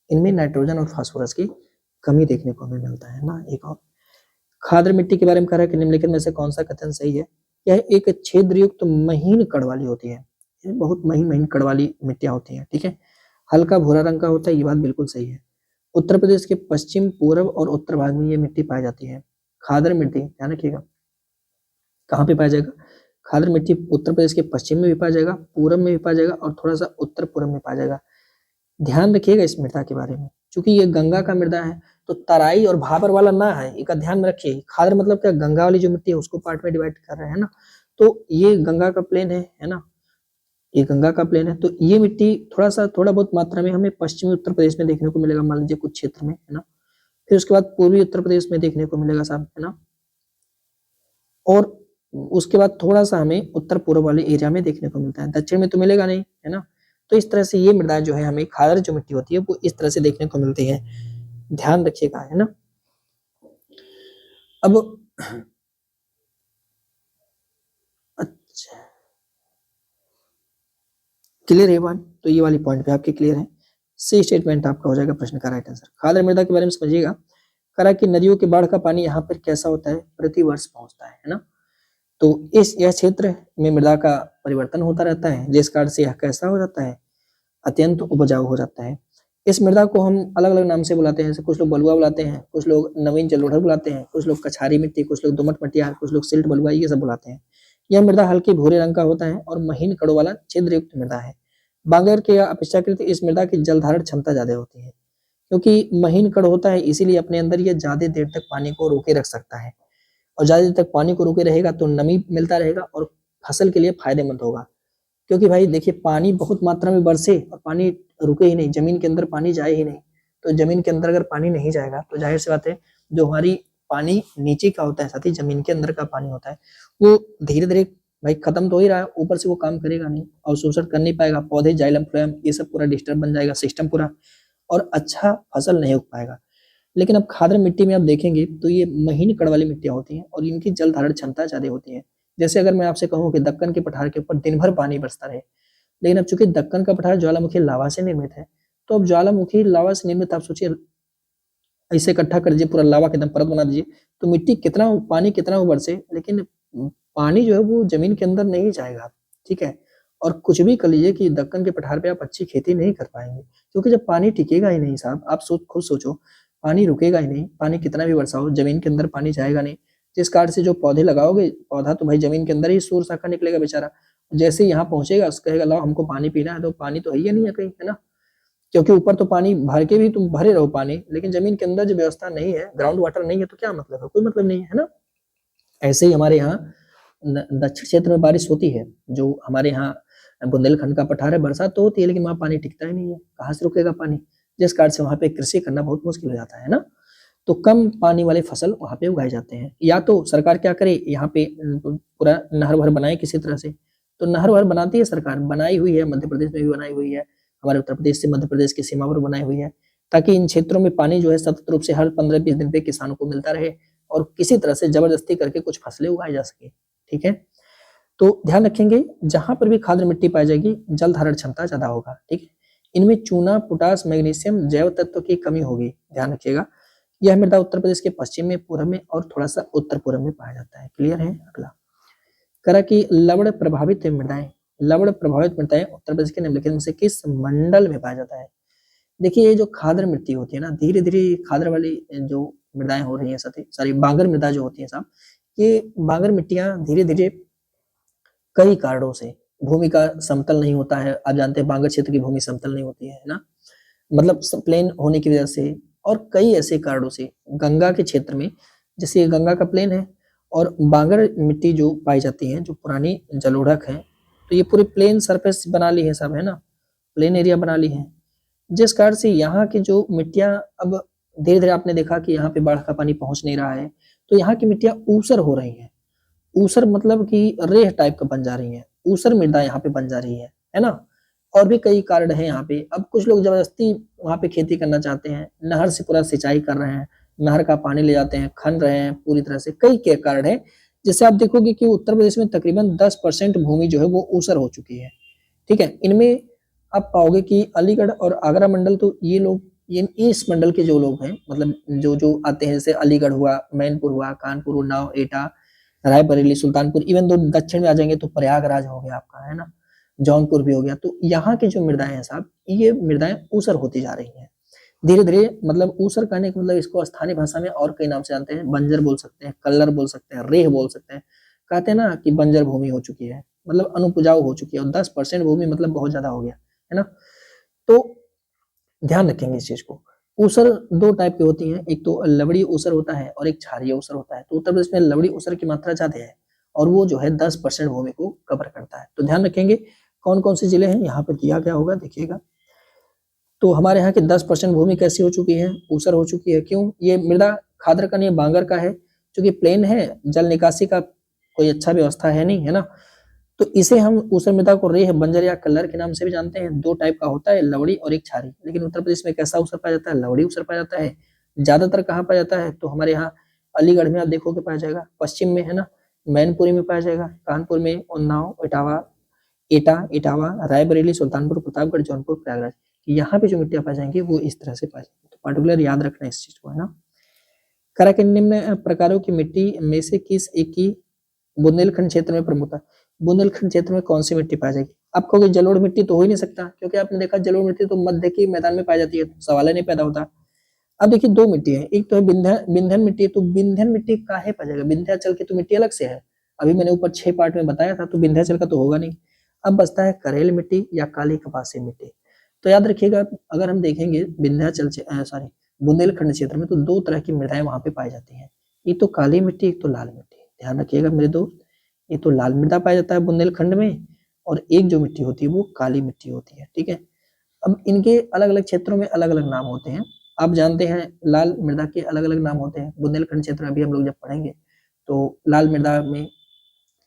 इनमें नाइट्रोजन और फास्फोरस की कमी देखने को हमें मिलता है ना। एक और खादर मिट्टी के बारे में कह रहा है कि निम्नलिखित में से कौन सा कथन सही है, यह एक छिद्रयुक्त तो महीन कण वाली होती है, बहुत महीन महीन कण वाली मिट्टियां होती हैं, ठीक है। हल्का भूरा रंग का होता है, ये बात बिल्कुल सही है। उत्तर प्रदेश के पश्चिम, पूर्व और उत्तर भाग में ये मिट्टी पाई जाती है। खादर मिट्टी, ध्यान रखिएगा, कहाँ पे पाया जाएगा, खादर मिट्टी उत्तर प्रदेश के पश्चिम में भी पाया जाएगा, पूर्व में भी पाया जाएगा और थोड़ा सा उत्तर पूर्व में पाया जाएगा। ध्यान रखिएगा इस मृदा के बारे में, क्योंकि ये गंगा का मृदा है, तो तराई और भाबर वाला ना है, इसका ध्यान में रखिए। खादर मतलब क्या, गंगा वाली जो मिट्टी है उसको पार्ट में डिवाइड कर रहे हैं ना, तो ये गंगा का प्लेन है ना, ये गंगा का प्लेन है, तो ये मिट्टी थोड़ा बहुत मात्रा में हमें पश्चिमी उत्तर प्रदेश में देखने को मिलेगा, मान लीजिए कुछ क्षेत्र में, है ना। फिर उसके बाद पूर्वी उत्तर प्रदेश में देखने को मिलेगा साहब, है ना। और उसके बाद थोड़ा सा हमें उत्तर पूर्व वाले एरिया में देखने को मिलता है, दक्षिण में तो मिलेगा नहीं, है ना। तो इस तरह से ये मृदा जो है हमें खादर जो मिट्टी होती है वो इस तरह से देखने को मिलती है, ध्यान रखिएगा, है ना। अब अच्छा, क्लियर है बात, तो ये वाली पॉइंट पे आपके क्लियर है, सी स्टेटमेंट आपका हो जाएगा प्रश्न का राइट आंसर। खादर मृदा के बारे में समझिएगा, करा कि नदियों के बाढ़ का पानी यहाँ पर कैसा होता है, प्रतिवर्ष पहुंचता है ना। तो यह क्षेत्र में मृदा का परिवर्तन होता रहता है, जिस कारण से यह कैसा हो जाता है, अत्यंत उपजाऊ हो जाता है। इस मृदा को हम अलग अलग नाम से बुलाते हैं, जैसे कुछ लोग बलुआ बुलाते हैं, कुछ लोग नवीन जलोढ़ बुलाते हैं, कुछ लोग कछारी मिट्टी, कुछ लोग दोमट मटियार, कुछ लोग सिल्ट बलुआ, ये सब बुलाते हैं। यह मृदा हल्के भूरे रंग का होता है और महीन कड़ों वाला छिद्रयुक्त मृदा है। बांगर के अपेक्षाकृत इस मृदा की जल धारण क्षमता ज्यादा होती है, क्योंकि महीन कड़ होता है इसीलिए अपने अंदर यह ज्यादा देर तक पानी को रोके रख सकता है, और ज्यादा देर तक पानी को रोके रहेगा तो नमी मिलता रहेगा और फसल के लिए फायदेमंद होगा। क्योंकि भाई देखिए, पानी बहुत मात्रा में बरसे और पानी रुके ही नहीं, जमीन के अंदर पानी जाए ही नहीं, तो जमीन के अंदर अगर पानी नहीं जाएगा तो जाहिर सी बात है जो हमारी पानी नीचे का होता है, साथ ही जमीन के अंदर का पानी होता है, वो धीरे धीरे भाई खत्म तो हो ही रहा है, ऊपर से वो काम करेगा नहीं और शोषण कर नहीं पाएगा, पौधे जाइलम फ्लोएम ये सब पूरा डिस्टर्ब बन जाएगा सिस्टम पूरा, और अच्छा फसल नहीं उग पाएगा। लेकिन अब खादर मिट्टी में आप देखेंगे तो ये महीन कड़ वाली मिट्टियां होती हैं और इनकी जल धारण क्षमता ज्यादा होती है। जैसे अगर मैं आपसे कहूँ कि दक्कन के पठार के ऊपर दिन भर पानी बरसता रहे, लेकिन अब चूंकि दक्कन का पठार ज्वालामुखी लावा से निर्मित है, तो अब ज्वालामुखी लावा से निर्मित, आप सोचिए ऐसे इकट्ठा कर दीजिए पूरा लावा के एकदम परत बना दीजिए, तो मिट्टी कितना पानी कितना वो बरसे, लेकिन पानी जो है वो जमीन के अंदर नहीं जाएगा, ठीक है। और कुछ भी कर लीजिए कि दक्कन के पठार पे आप अच्छी खेती नहीं कर पाएंगे, क्योंकि जब पानी टिकेगा ही नहीं साहब, आप खुद सोचो, पानी रुकेगा ही नहीं, पानी कितना भी बरसाओ जमीन के अंदर पानी जाएगा नहीं, जिस कारण से जो पौधे लगाओगे, पौधा तो भाई जमीन के अंदर ही सूर शाखा निकलेगा बेचारा, जैसे यहाँ पहुंचेगा उसको कहेगा लाओ हमको पानी पीना है, तो पानी तो है ही नहीं है कहीं, है ना। क्योंकि ऊपर तो पानी भर के भी तुम भरे रहो पानी, लेकिन जमीन के अंदर जो व्यवस्था नहीं है, ग्राउंड वाटर नहीं है, तो क्या मतलब है, कोई मतलब नहीं है ना। ऐसे ही हमारे यहाँ दक्षिण क्षेत्र में बारिश होती है, जो हमारे यहाँ बुंदेलखंड का पठार है, बरसात तो होती है लेकिन वहाँ पानी टिकता ही नहीं है, कहाँ से रुकेगा पानी, जिस कारण से वहाँ पे कृषि करना बहुत मुश्किल हो जाता है ना। तो कम पानी वाले फसल वहाँ पे उगाए जाते हैं, या तो सरकार क्या करे, यहाँ पे पूरा नहर भर बनाए किसी तरह से, तो नहर भर बनाती है सरकार, बनाई हुई है, मध्य प्रदेश में भी बनाई हुई है, हमारे उत्तर प्रदेश से मध्य प्रदेश की सीमा पर बनाई हुई है, ताकि इन क्षेत्रों में पानी जो है सतत रूप से हर 15-20 दिन पे किसानों को मिलता रहे और किसी तरह से जबरदस्ती करके कुछ फसलें उगाई जा सके, ठीक है। तो ध्यान रखेंगे जहां पर भी खादर मिट्टी पाई जाएगी जल धारण क्षमता ज्यादा होगा, ठीक है। इनमें चूना, पोटास, मैग्नीशियम जैव तत्व की कमी होगी, ध्यान रखिएगा। यह मृदा उत्तर प्रदेश के पश्चिम में, पूर्व में और थोड़ा सा उत्तर पूर्व में पाया जाता है। क्लियर है। अगला करा कि लवण प्रभावित मृदाएं, लवण प्रभावित मृदाएं उत्तर प्रदेश के निम्नलिखित में से किस मंडल में पाया जाता है। देखिए ये जो खादर मिट्टी होती है ना, धीरे धीरे खादर वाली जो मृदाएं हो रही है, सारी बांगर मृदा जो होती है साहब, ये बांगर मिट्टियां धीरे धीरे कई कारणों से, भूमि का समतल नहीं होता है, आप जानते हैं बांगर क्षेत्र की भूमि समतल नहीं होती है ना, मतलब प्लेन होने की वजह से, और कई ऐसे कारणों से गंगा के क्षेत्र में, जैसे ये गंगा का प्लेन है और बांगर मिट्टी जो पाई जाती है, जो पुरानी जलोढ़क है, तो ये पूरी प्लेन सरफेस बना ली है सब, है ना, प्लेन एरिया बना ली है, जिस कारण से यहाँ की जो मिट्टियां अब धीरे धीरे आपने देखा कि यहाँ पे बाढ़ का पानी पहुंच नहीं रहा है, तो यहाँ की मिट्टियां ऊसर हो रही हैं। ऊसर मतलब कि रेह टाइप का बन जा रही है, ऊसर मृदा यहाँ पे बन जा रही है ना। और भी कई कारण है यहाँ पे। अब कुछ लोग जबरदस्ती वहाँ पे खेती करना चाहते हैं, नहर से पूरा सिंचाई कर रहे हैं, नहर का पानी ले जाते हैं, खन रहे हैं पूरी तरह से, कई के कारण है। जैसे आप देखोगे कि उत्तर प्रदेश में तकरीबन 10% भूमि जो है वो ऊसर हो चुकी है, ठीक है। इनमें आप पाओगे कि अलीगढ़ और आगरा मंडल, तो ये लोग, ये इस मंडल के जो लोग हैं, मतलब जो जो आते हैं, जैसे अलीगढ़ हुआ, मैनपुर हुआ, कानपुर, उन्नाव, एटा, रायबरेली, सुल्तानपुर, इवन दो दक्षिण में आ जाएंगे तो प्रयागराज हो गया आपका, है ना, जौनपुर भी हो गया। तो यहाँ की जो मृदाएं हैं साहब, ये मृदाएं ऊसर होती जा रही हैं धीरे धीरे। मतलब ऊसर कहने का मतलब इसको स्थानीय भाषा में और कई नाम से जानते हैं, बंजर बोल सकते हैं, कल्लर बोल सकते हैं, रेह बोल सकते हैं। कहते हैं ना कि बंजर भूमि हो चुकी है, मतलब अनुपजाऊ हो चुकी है, और 10% भूमि मतलब बहुत ज्यादा हो गया, है ना। तो ध्यान रखेंगे इस चीज को। ऊसर दो टाइप की होती हैं, एक तो लवड़ी ऊसर होता है और एक क्षारीय ऊसर होता है। तो उत्तर प्रदेश में लवड़ी ऊसर की मात्रा ज्यादा है और वो जो है 10% भूमि को कवर करता है। तो ध्यान रखेंगे कौन कौन से जिले हैं यहाँ पे दिया गया होगा, देखिएगा। तो हमारे यहाँ की 10% भूमि कैसी हो चुकी है, ऊसर हो चुकी है। क्यों? ये मृदा खादर का नहीं, बांगर का है, क्योंकि प्लेन है, जल निकासी का कोई अच्छा व्यवस्था है नहीं, है ना। तो इसे हम ऊसर मृदा को रेह, बंजर या कल्लर के नाम से भी जानते हैं। दो टाइप का होता है, लवड़ी और एक क्षारी। लेकिन उत्तर प्रदेश में कैसा ऊसर पाया जाता है? लवड़ी ऊसर पाया जाता है। ज्यादातर कहाँ पाया जाता है? तो हमारे यहाँ अलीगढ़ में आप देखोगे पाया जाएगा, पश्चिम में, है ना, मैनपुरी में पाया जाएगा, कानपुर में, उन्नाव, इटावा, रायबरेली, सुल्तानपुर, प्रतापगढ़, जौनपुर, प्रयागराज, यहाँ पे जो मिट्टियां पाई जाएंगी वो इस तरह से पाई जाएंगी। तो पर्टिकुलर याद रखना इस चीज को, है ना। करा के निम्न प्रकारों की मिट्टी में से किस एक की बुंदेलखंड क्षेत्र में प्रमुखता? बुंदेलखंड क्षेत्र में कौन सी मिट्टी पाई जाएगी? आप कहोगे जलोढ़ मिट्टी, तो हो ही नहीं सकता, क्योंकि आपने देखा जलोढ़ मिट्टी तो मध्य के मैदान में पाई जाती है, तो सवाल ही नहीं पैदा होता। अब देखिए दो मिट्टी है, एक तो है बिंधन मिट्टी। तो बिंधन मिट्टी काहे पाई जाएगा? विंध्याचल की तो मिट्टी अलग से है, अभी मैंने ऊपर 6 पार्ट में बताया था, तो विंध्याचल का तो होगा नहीं। अब बचता है करेल मिट्टी या काली कपासी मिट्टी। तो याद रखिएगा, अगर हम देखेंगे विंध्याचल सॉरी बुंदेलखंड क्षेत्र में, तो दो तरह की मृदाएं वहां पे पाई जाती हैं, एक तो काली मिट्टी, एक तो लाल मिट्टी। ध्यान रखिएगा मेरे दोस्त, ये तो लाल मृदा पाया जाता है बुंदेलखंड में, और एक जो मिट्टी होती है वो काली मिट्टी होती है, ठीक है। अब इनके अलग अलग क्षेत्रों में अलग अलग नाम होते हैं। आप जानते हैं लाल मृदा के अलग अलग नाम होते हैं, बुंदेलखंड क्षेत्र में भी हम लोग जब पढ़ेंगे तो लाल मृदा में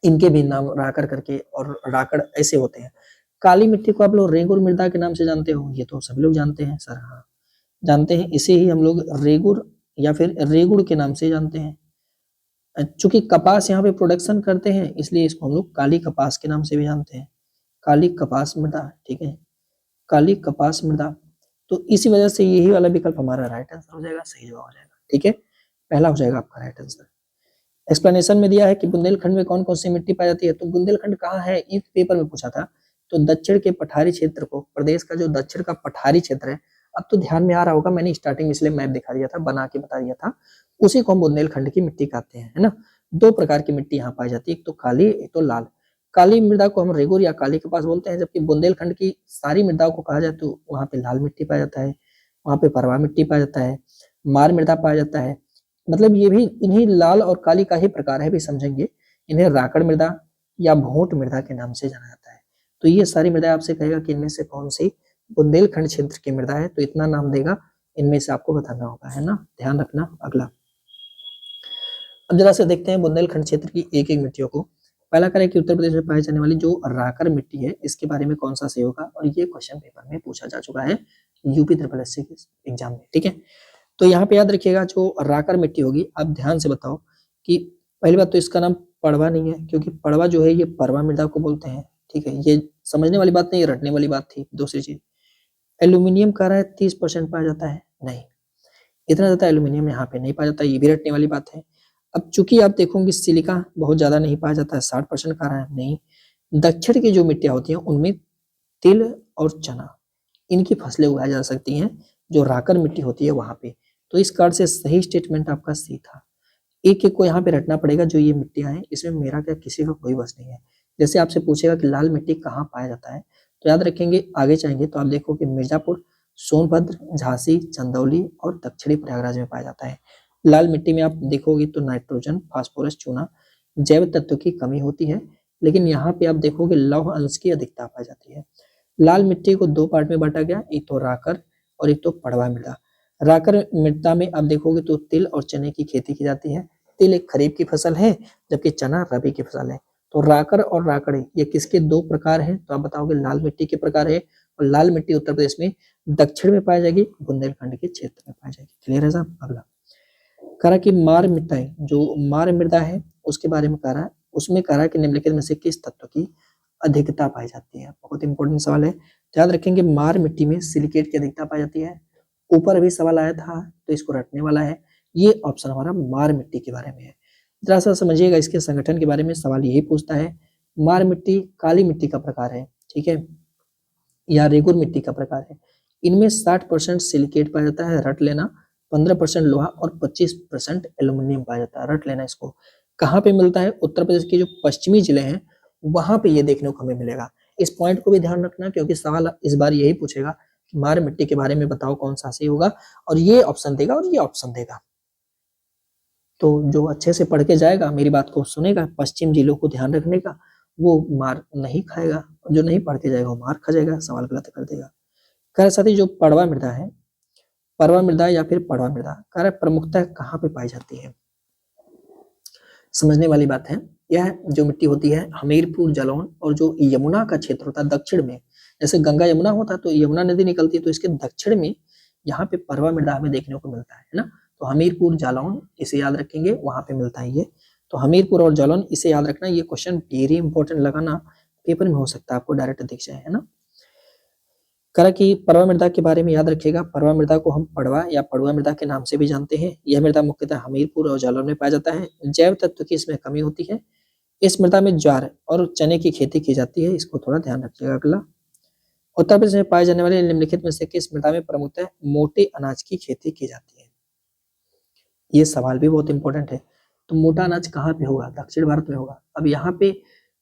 इनके भी नाम राकड़ करके और राकड़ ऐसे होते हैं। काली मिट्टी को आप लोग रेगुर मृदा के नाम से जानते हो, ये तो सभी लोग जानते हैं सर, हाँ जानते हैं, इसे ही हम लोग रेगुर या फिर रेगुड़ के नाम से जानते हैं। चूंकि कपास यहाँ पे प्रोडक्शन करते हैं, इसलिए इसको हम लोग काली कपास के नाम से भी जानते हैं, काली कपास मृदा, ठीक है, काली कपास मृदा। तो इसी वजह से यही वाला विकल्प हमारा राइट आंसर हो जाएगा, सही जवाब हो जाएगा, ठीक है, पहला हो जाएगा आपका राइट आंसर। एक्सप्लेनेशन में दिया है कि बुंदेलखंड में कौन कौन सी मिट्टी पाई जाती है। तो बुंदेलखंड कहाँ है, इस पेपर में पूछा था। तो दक्षिण के पठारी क्षेत्र को, प्रदेश का जो दक्षिण का पठारी क्षेत्र है, अब तो ध्यान में आ रहा होगा, मैंने स्टार्टिंग में इसलिए मैप दिखा दिया था, बना के बता दिया था, उसी को हम बुंदेलखंड की मिट्टी कहते हैं, है ना। दो प्रकार की मिट्टी यहाँ पाई जाती है, एक तो काली, एक तो लाल। काली मृदा को हम रेगुर या काली कपास बोलते हैं, जबकि बुंदेलखंड की सारी मृदाओं को कहा जाए तो वहां पे लाल मिट्टी पाया जाता है, वहां पे परवा मिट्टी पाया जाता है, मार मृदा पाया जाता है। मतलब ये भी इन्हीं लाल और काली का ही प्रकार है, भी समझेंगे। इन्हें राकड़ मृदा या भोट मृदा के नाम से जाना जाता है। तो ये सारी मृदा आपसे कहेगा कि इनमें से कौन सी बुंदेलखंड क्षेत्र की मृदा है, तो इतना नाम देगा, इनमें से आपको बताना होगा, है ना, ध्यान रखना। अगला अब जरा से देखते हैं बुंदेलखंड क्षेत्र की एक एक मिट्टियों को। पहला करें कि उत्तर प्रदेश में पाई जाने वाली जो राकड़ मिट्टी है, इसके बारे में कौन सा सही होगा, और ये क्वेश्चन पेपर में पूछा जा चुका है यूपी SSC के एग्जाम में, ठीक है। तो यहाँ पे याद रखिएगा, जो राकड़ मिट्टी होगी, आप ध्यान से बताओ कि पहली बात तो इसका नाम पड़वा नहीं है, क्योंकि पड़वा जो है ये परवा मृदा को बोलते हैं, ठीक है, ये समझने वाली बात नहीं, रटने वाली बात थी। दूसरी चीज, एल्यूमिनियम कह रहा है 30% पाया जाता है, नहीं, इतना ज्यादा एल्यूमिनियम यहाँ पे नहीं पाया जाता, ये भी रटने वाली बात है। अब चूंकि आप देखोगे सिलिका बहुत ज्यादा नहीं पाया जाता है, 60% कह रहा है, नहीं। दक्षिण की जो मिट्टियां होती हैं उनमें तिल और चना इनकी फसलें उगाई जा सकती हैं, जो राकर मिट्टी होती है वहां पे। तो इस कार्ड से सही स्टेटमेंट आपका सी था। एक एक को यहाँ पे रटना पड़ेगा, जो ये मिट्टियां हैं इसमें मेरा क्या किसी का कोई बस नहीं है। जैसे आपसे पूछेगा कि लाल मिट्टी कहाँ पाया जाता है, तो याद रखेंगे, आगे चाहेंगे तो आप देखो कि मिर्जापुर, सोनभद्र, झांसी, चंदौली और दक्षिणी प्रयागराज में पाया जाता है। लाल मिट्टी में आप देखोगे तो नाइट्रोजन, फास्फोरस, चूना, जैव तत्व की कमी होती है, लेकिन यहाँ पे आप देखोगे लौह अंश की अधिकता पाई जाती है। लाल मिट्टी को दो पार्ट में बांटा गया, एक तो राकर और एक तो पड़वा मृदा। राकर मृदा में आप देखोगे तो तिल और चने की खेती की जाती है। तिल एक खरीफ की फसल है, जबकि चना रबी की फसल है। तो राकर और राकड़े ये किसके दो प्रकार हैं, तो आप बताओगे लाल मिट्टी के प्रकार है, और लाल मिट्टी उत्तर प्रदेश में दक्षिण में पाई जाएगी, बुंदेलखंड के क्षेत्र में पाई जाएगी। क्लियर है साहब। अगला कह रहा कि मार मृदा, जो मार मृदा है उसके बारे में कह रहा है, उसमें कह रहा है कि निम्नलिखित में से किस तत्व की अधिकता पाई जाती है। बहुत इंपॉर्टेंट सवाल है, याद रखेंगे मार मिट्टी में सिलिकेट की अधिकता पाई जाती है। ऊपर अभी सवाल आया था तो इसको रटने वाला है, ये ऑप्शन हमारा मार मिट्टी के बारे में है। जरा सा समझिएगा, इसके संगठन के बारे में सवाल यही पूछता है। मार मिट्टी काली मिट्टी का प्रकार है, ठीक है, या रेगुर मिट्टी का प्रकार है। इनमें 60% सिलिकेट पाया जाता है, रट लेना। 15% लोहा और 25% एल्यूमिनियम पाया जाता है, रट लेना इसको। कहाँ पे मिलता है, उत्तर प्रदेश के जो पश्चिमी जिले हैं वहां पे ये देखने को हमें मिलेगा। इस पॉइंट को भी ध्यान रखना, क्योंकि सवाल इस बार यही पूछेगा कि मार मिट्टी के बारे में बताओ कौन सा सही होगा, और ये ऑप्शन देगा और ये ऑप्शन देगा। तो जो अच्छे से पढ़ के जाएगा, मेरी बात को सुनेगा, पश्चिम जिलों को ध्यान रखने का, वो मार नहीं खाएगा। जो नहीं पढ़ के जाएगा वो मार खा जाएगा, सवाल गलत कर देगा। कह रहे साथी जो पड़वा मृदा है, परवा मृदा या फिर पड़वा मृदा, कह रहे प्रमुखतः कहाँ पे पाई जाती है। समझने वाली बात है। यह जो मिट्टी होती है हमीरपुर, जालौन और जो यमुना का क्षेत्र होता है दक्षिण में, जैसे गंगा यमुना होता है तो यमुना नदी निकलती है, तो इसके दक्षिण में यहाँ पे परवा मृदा हमें देखने को मिलता है ना। तो हमीरपुर, जालौन इसे याद रखेंगे, वहां पे मिलता है ये। तो हमीरपुर और जालौन इसे याद रखना, ये क्वेश्चन वेरी इंपॉर्टेंट लगाना, पेपर में हो सकता है आपको डायरेक्ट दिख जाए, है ना। करा कि परवा मृदा के बारे में याद रखिएगा। परवा मृदा को हम पड़वा या पड़ुआ मृदा के नाम से भी जानते हैं। यह मृदा मुख्यतः हमीरपुर और जालौन में पाया जाता है। जैव तत्व की इसमें कमी होती है। इस मृदा में ज्वार और चने की खेती की जाती है, इसको थोड़ा ध्यान रखिएगा। अगला, उत्तर प्रदेश में पाए जाने वाले निम्नलिखित में से किस मृदा में प्रमुखतः मोटे अनाज की खेती की जाती है। ये सवाल भी बहुत इंपॉर्टेंट है। तो मोटा अनाज कहाँ पे होगा, दक्षिण भारत में होगा। अब यहाँ पे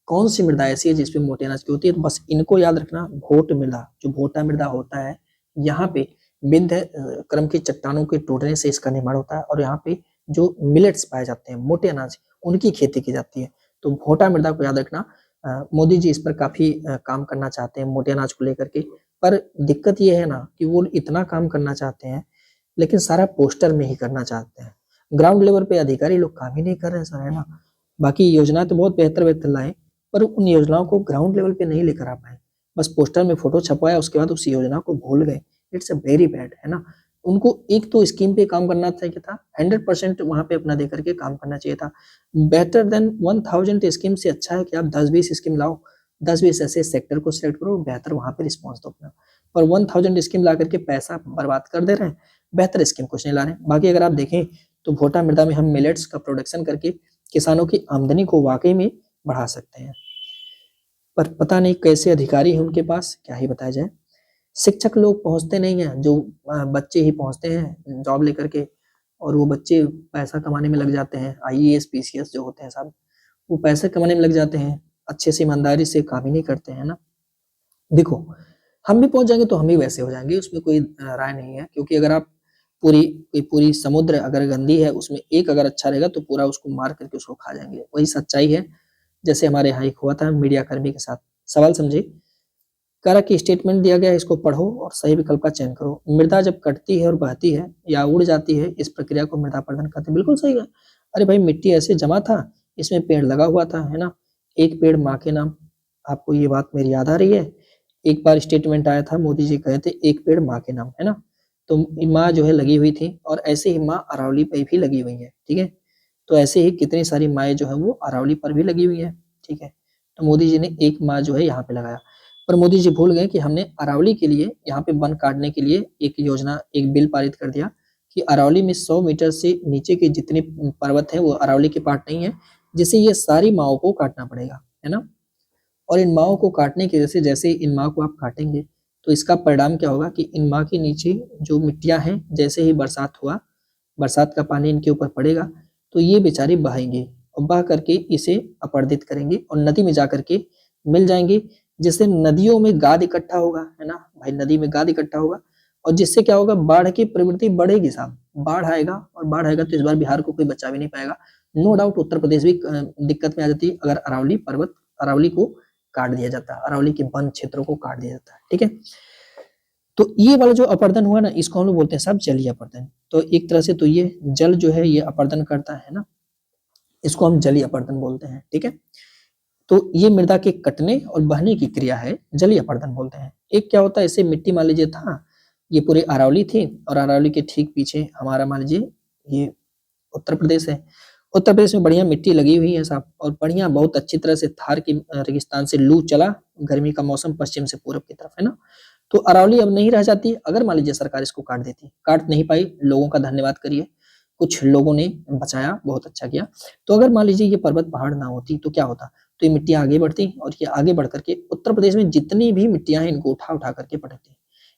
कौन सी मृदा ऐसी है जिसपे मोटे अनाज की होती है, तो बस इनको याद रखना। भोट मृदा, जो भोटा मृदा होता है, यहाँ पे विंध्य क्रम की चट्टानों के टूटने से इसका निर्माण होता है, और यहाँ पे जो मिलेट्स पाए जाते हैं, मोटे अनाज, उनकी खेती की जाती है। तो भोटा मृदा को याद रखना। मोदी जी इस पर काफी काम करना चाहते हैं मोटे अनाज को लेकर के, पर दिक्कत ये है ना कि वो इतना काम करना चाहते हैं लेकिन सारा पोस्टर में ही करना चाहते हैं। ग्राउंड लेवल पे अधिकारी लोग काम ही नहीं कर रहे हैं सर, है ना। बाकी योजना तो बहुत बेहतर बेहतर लाए, पर उन योजनाओं को ग्राउंड लेवल पे नहीं लेकर आ पाए। बस पोस्टर में फोटो छपवाया, उसके बाद उस योजना को भूल गए। इट्स अ वेरी बैड, है ना। उनको एक तो स्कीम पे काम करना चाहिए था, 100% वहां पे अपना दे करके काम करना चाहिए था। बेटर देन 1000 स्कीम से अच्छा है कि आप 10-20 स्कीम लाओ, 10-20 ऐसे सेक्टर को सिलेक्ट करो, बेहतर वहां पे रिस्पॉन्स दो अपना। पर 1000 स्कीम ला करके पैसा बर्बाद कर दे रहे हैं, बेहतर स्कीम कुछ नहीं ला रहे। बाकी अगर आप देखें तो भोटा मृदा में हम मिलेट्स का प्रोडक्शन करके किसानों की आमदनी को वाकई में बढ़ा सकते हैं। पर पता नहीं कैसे अधिकारी हैं उनके पास, क्या ही बताया जाए। शिक्षक लोग पहुंचते नहीं हैं, जो बच्चे ही पहुंचते हैं जॉब लेकर के, और वो बच्चे पैसा कमाने में लग जाते हैं। आईएएस पीसीएस जो होते हैं साहब, वो पैसे कमाने में लग जाते हैं, अच्छे से ईमानदारी से काम ही नहीं करते हैं ना। देखो, हम भी पहुंच जाएंगे तो हम भी वैसे हो जाएंगे, उसमें कोई राय नहीं है। क्योंकि अगर आप पूरी समुद्र अगर गंदी है, उसमें एक अगर अच्छा रहेगा तो पूरा उसको मार करके उसको खा जाएंगे, वही सच्चाई है। जैसे हमारे यहाँ एक हुआ था मीडिया कर्मी के साथ। सवाल समझे, कह रहा कि स्टेटमेंट दिया गया है, इसको पढ़ो और सही विकल्प का चयन करो। मृदा जब कटती है और बहती है या उड़ जाती है, इस प्रक्रिया को मृदा अपरदन कहते हैं। बिल्कुल सही है। अरे भाई, मिट्टी ऐसे जमा था, इसमें पेड़ लगा हुआ था, है ना। एक पेड़ माँ के नाम, आपको ये बात मेरी याद आ रही है। एक बार स्टेटमेंट आया था, मोदी जी कहे थे एक पेड़ माँ के नाम, है ना। तो माँ जो है लगी हुई थी, और ऐसे ही माँ अरावली पे भी लगी हुई है, ठीक है। तो ऐसे ही कितनी सारी माएँ जो है वो अरावली पर भी लगी हुई है, ठीक है। तो मोदी जी ने एक माँ जो है यहाँ पे लगाया। पर मोदी जी भूल गए कि हमने अरावली के लिए यहाँ पे वन काटने के लिए एक योजना, एक बिल पारित कर दिया कि अरावली में 100 मीटर से नीचे के जितने पर्वत हैं वो अरावली के पार्ट नहीं है, जिससे ये सारी माओ को काटना पड़ेगा, है ना। और इन माओ को काटने की वजह से, जैसे इन माओ को आप काटेंगे तो इसका परिणाम क्या होगा कि इन माँ के नीचे जो मिट्टियां हैं, जैसे ही बरसात हुआ, बरसात का पानी इनके ऊपर पड़ेगा तो ये बेचारी बहेंगे और बह करके इसे अपरदित करेंगे और नदी में जा करके मिल जाएंगे, जिससे नदियों में गाद इकट्ठा होगा, है ना भाई, नदी में गाद इकट्ठा होगा और जिससे क्या होगा, बाढ़ की प्रवृत्ति बढ़ेगी साहब। बाढ़ आएगा और बाढ़ आएगा तो इस बार बिहार को कोई बचा भी नहीं पाएगा। नो डाउट उत्तर प्रदेश भी दिक्कत में आ जाती है अगर अरावली पर्वत, अरावली को काट दिया जाता है, अरावली के वन क्षेत्रों को काट दिया जाता है, ठीक है। तो ये वाला जो अपरदन हुआ ना, इसको हम लोग बोलते हैं सब जलीय अपरदन। तो एक तरह से तो ये जल जो है ये अपरदन करता है ना, इसको हम जलीय अपरदन बोलते हैं, ठीक है। तो ये मृदा के कटने और बहने की क्रिया है, जलीय अपरदन बोलते हैं। एक क्या होता है, इससे मिट्टी मान लीजिए था, ये पूरे अरावली थी और अरावली के ठीक पीछे हमारा मान लीजिए ये उत्तर प्रदेश है। उत्तर प्रदेश में बढ़िया मिट्टी लगी हुई है साहब, और बढ़िया बहुत अच्छी तरह से थार की रेगिस्तान से लू चला, गर्मी का मौसम पश्चिम से पूरब की तरफ, है ना। तो अरावली अब नहीं रह जाती अगर मान लीजिए सरकार इसको काट देती, काट नहीं पाई, लोगों का धन्यवाद करिए, कुछ लोगों ने बचाया, बहुत अच्छा किया। तो अगर मान लीजिए ये पर्वत पहाड़ ना होती तो क्या होता, तो ये मिट्टियां आगे बढ़ती और ये आगे बढ़ करके उत्तर प्रदेश में जितनी भी मिट्टियां हैं इनको उठा उठा करके पटकती,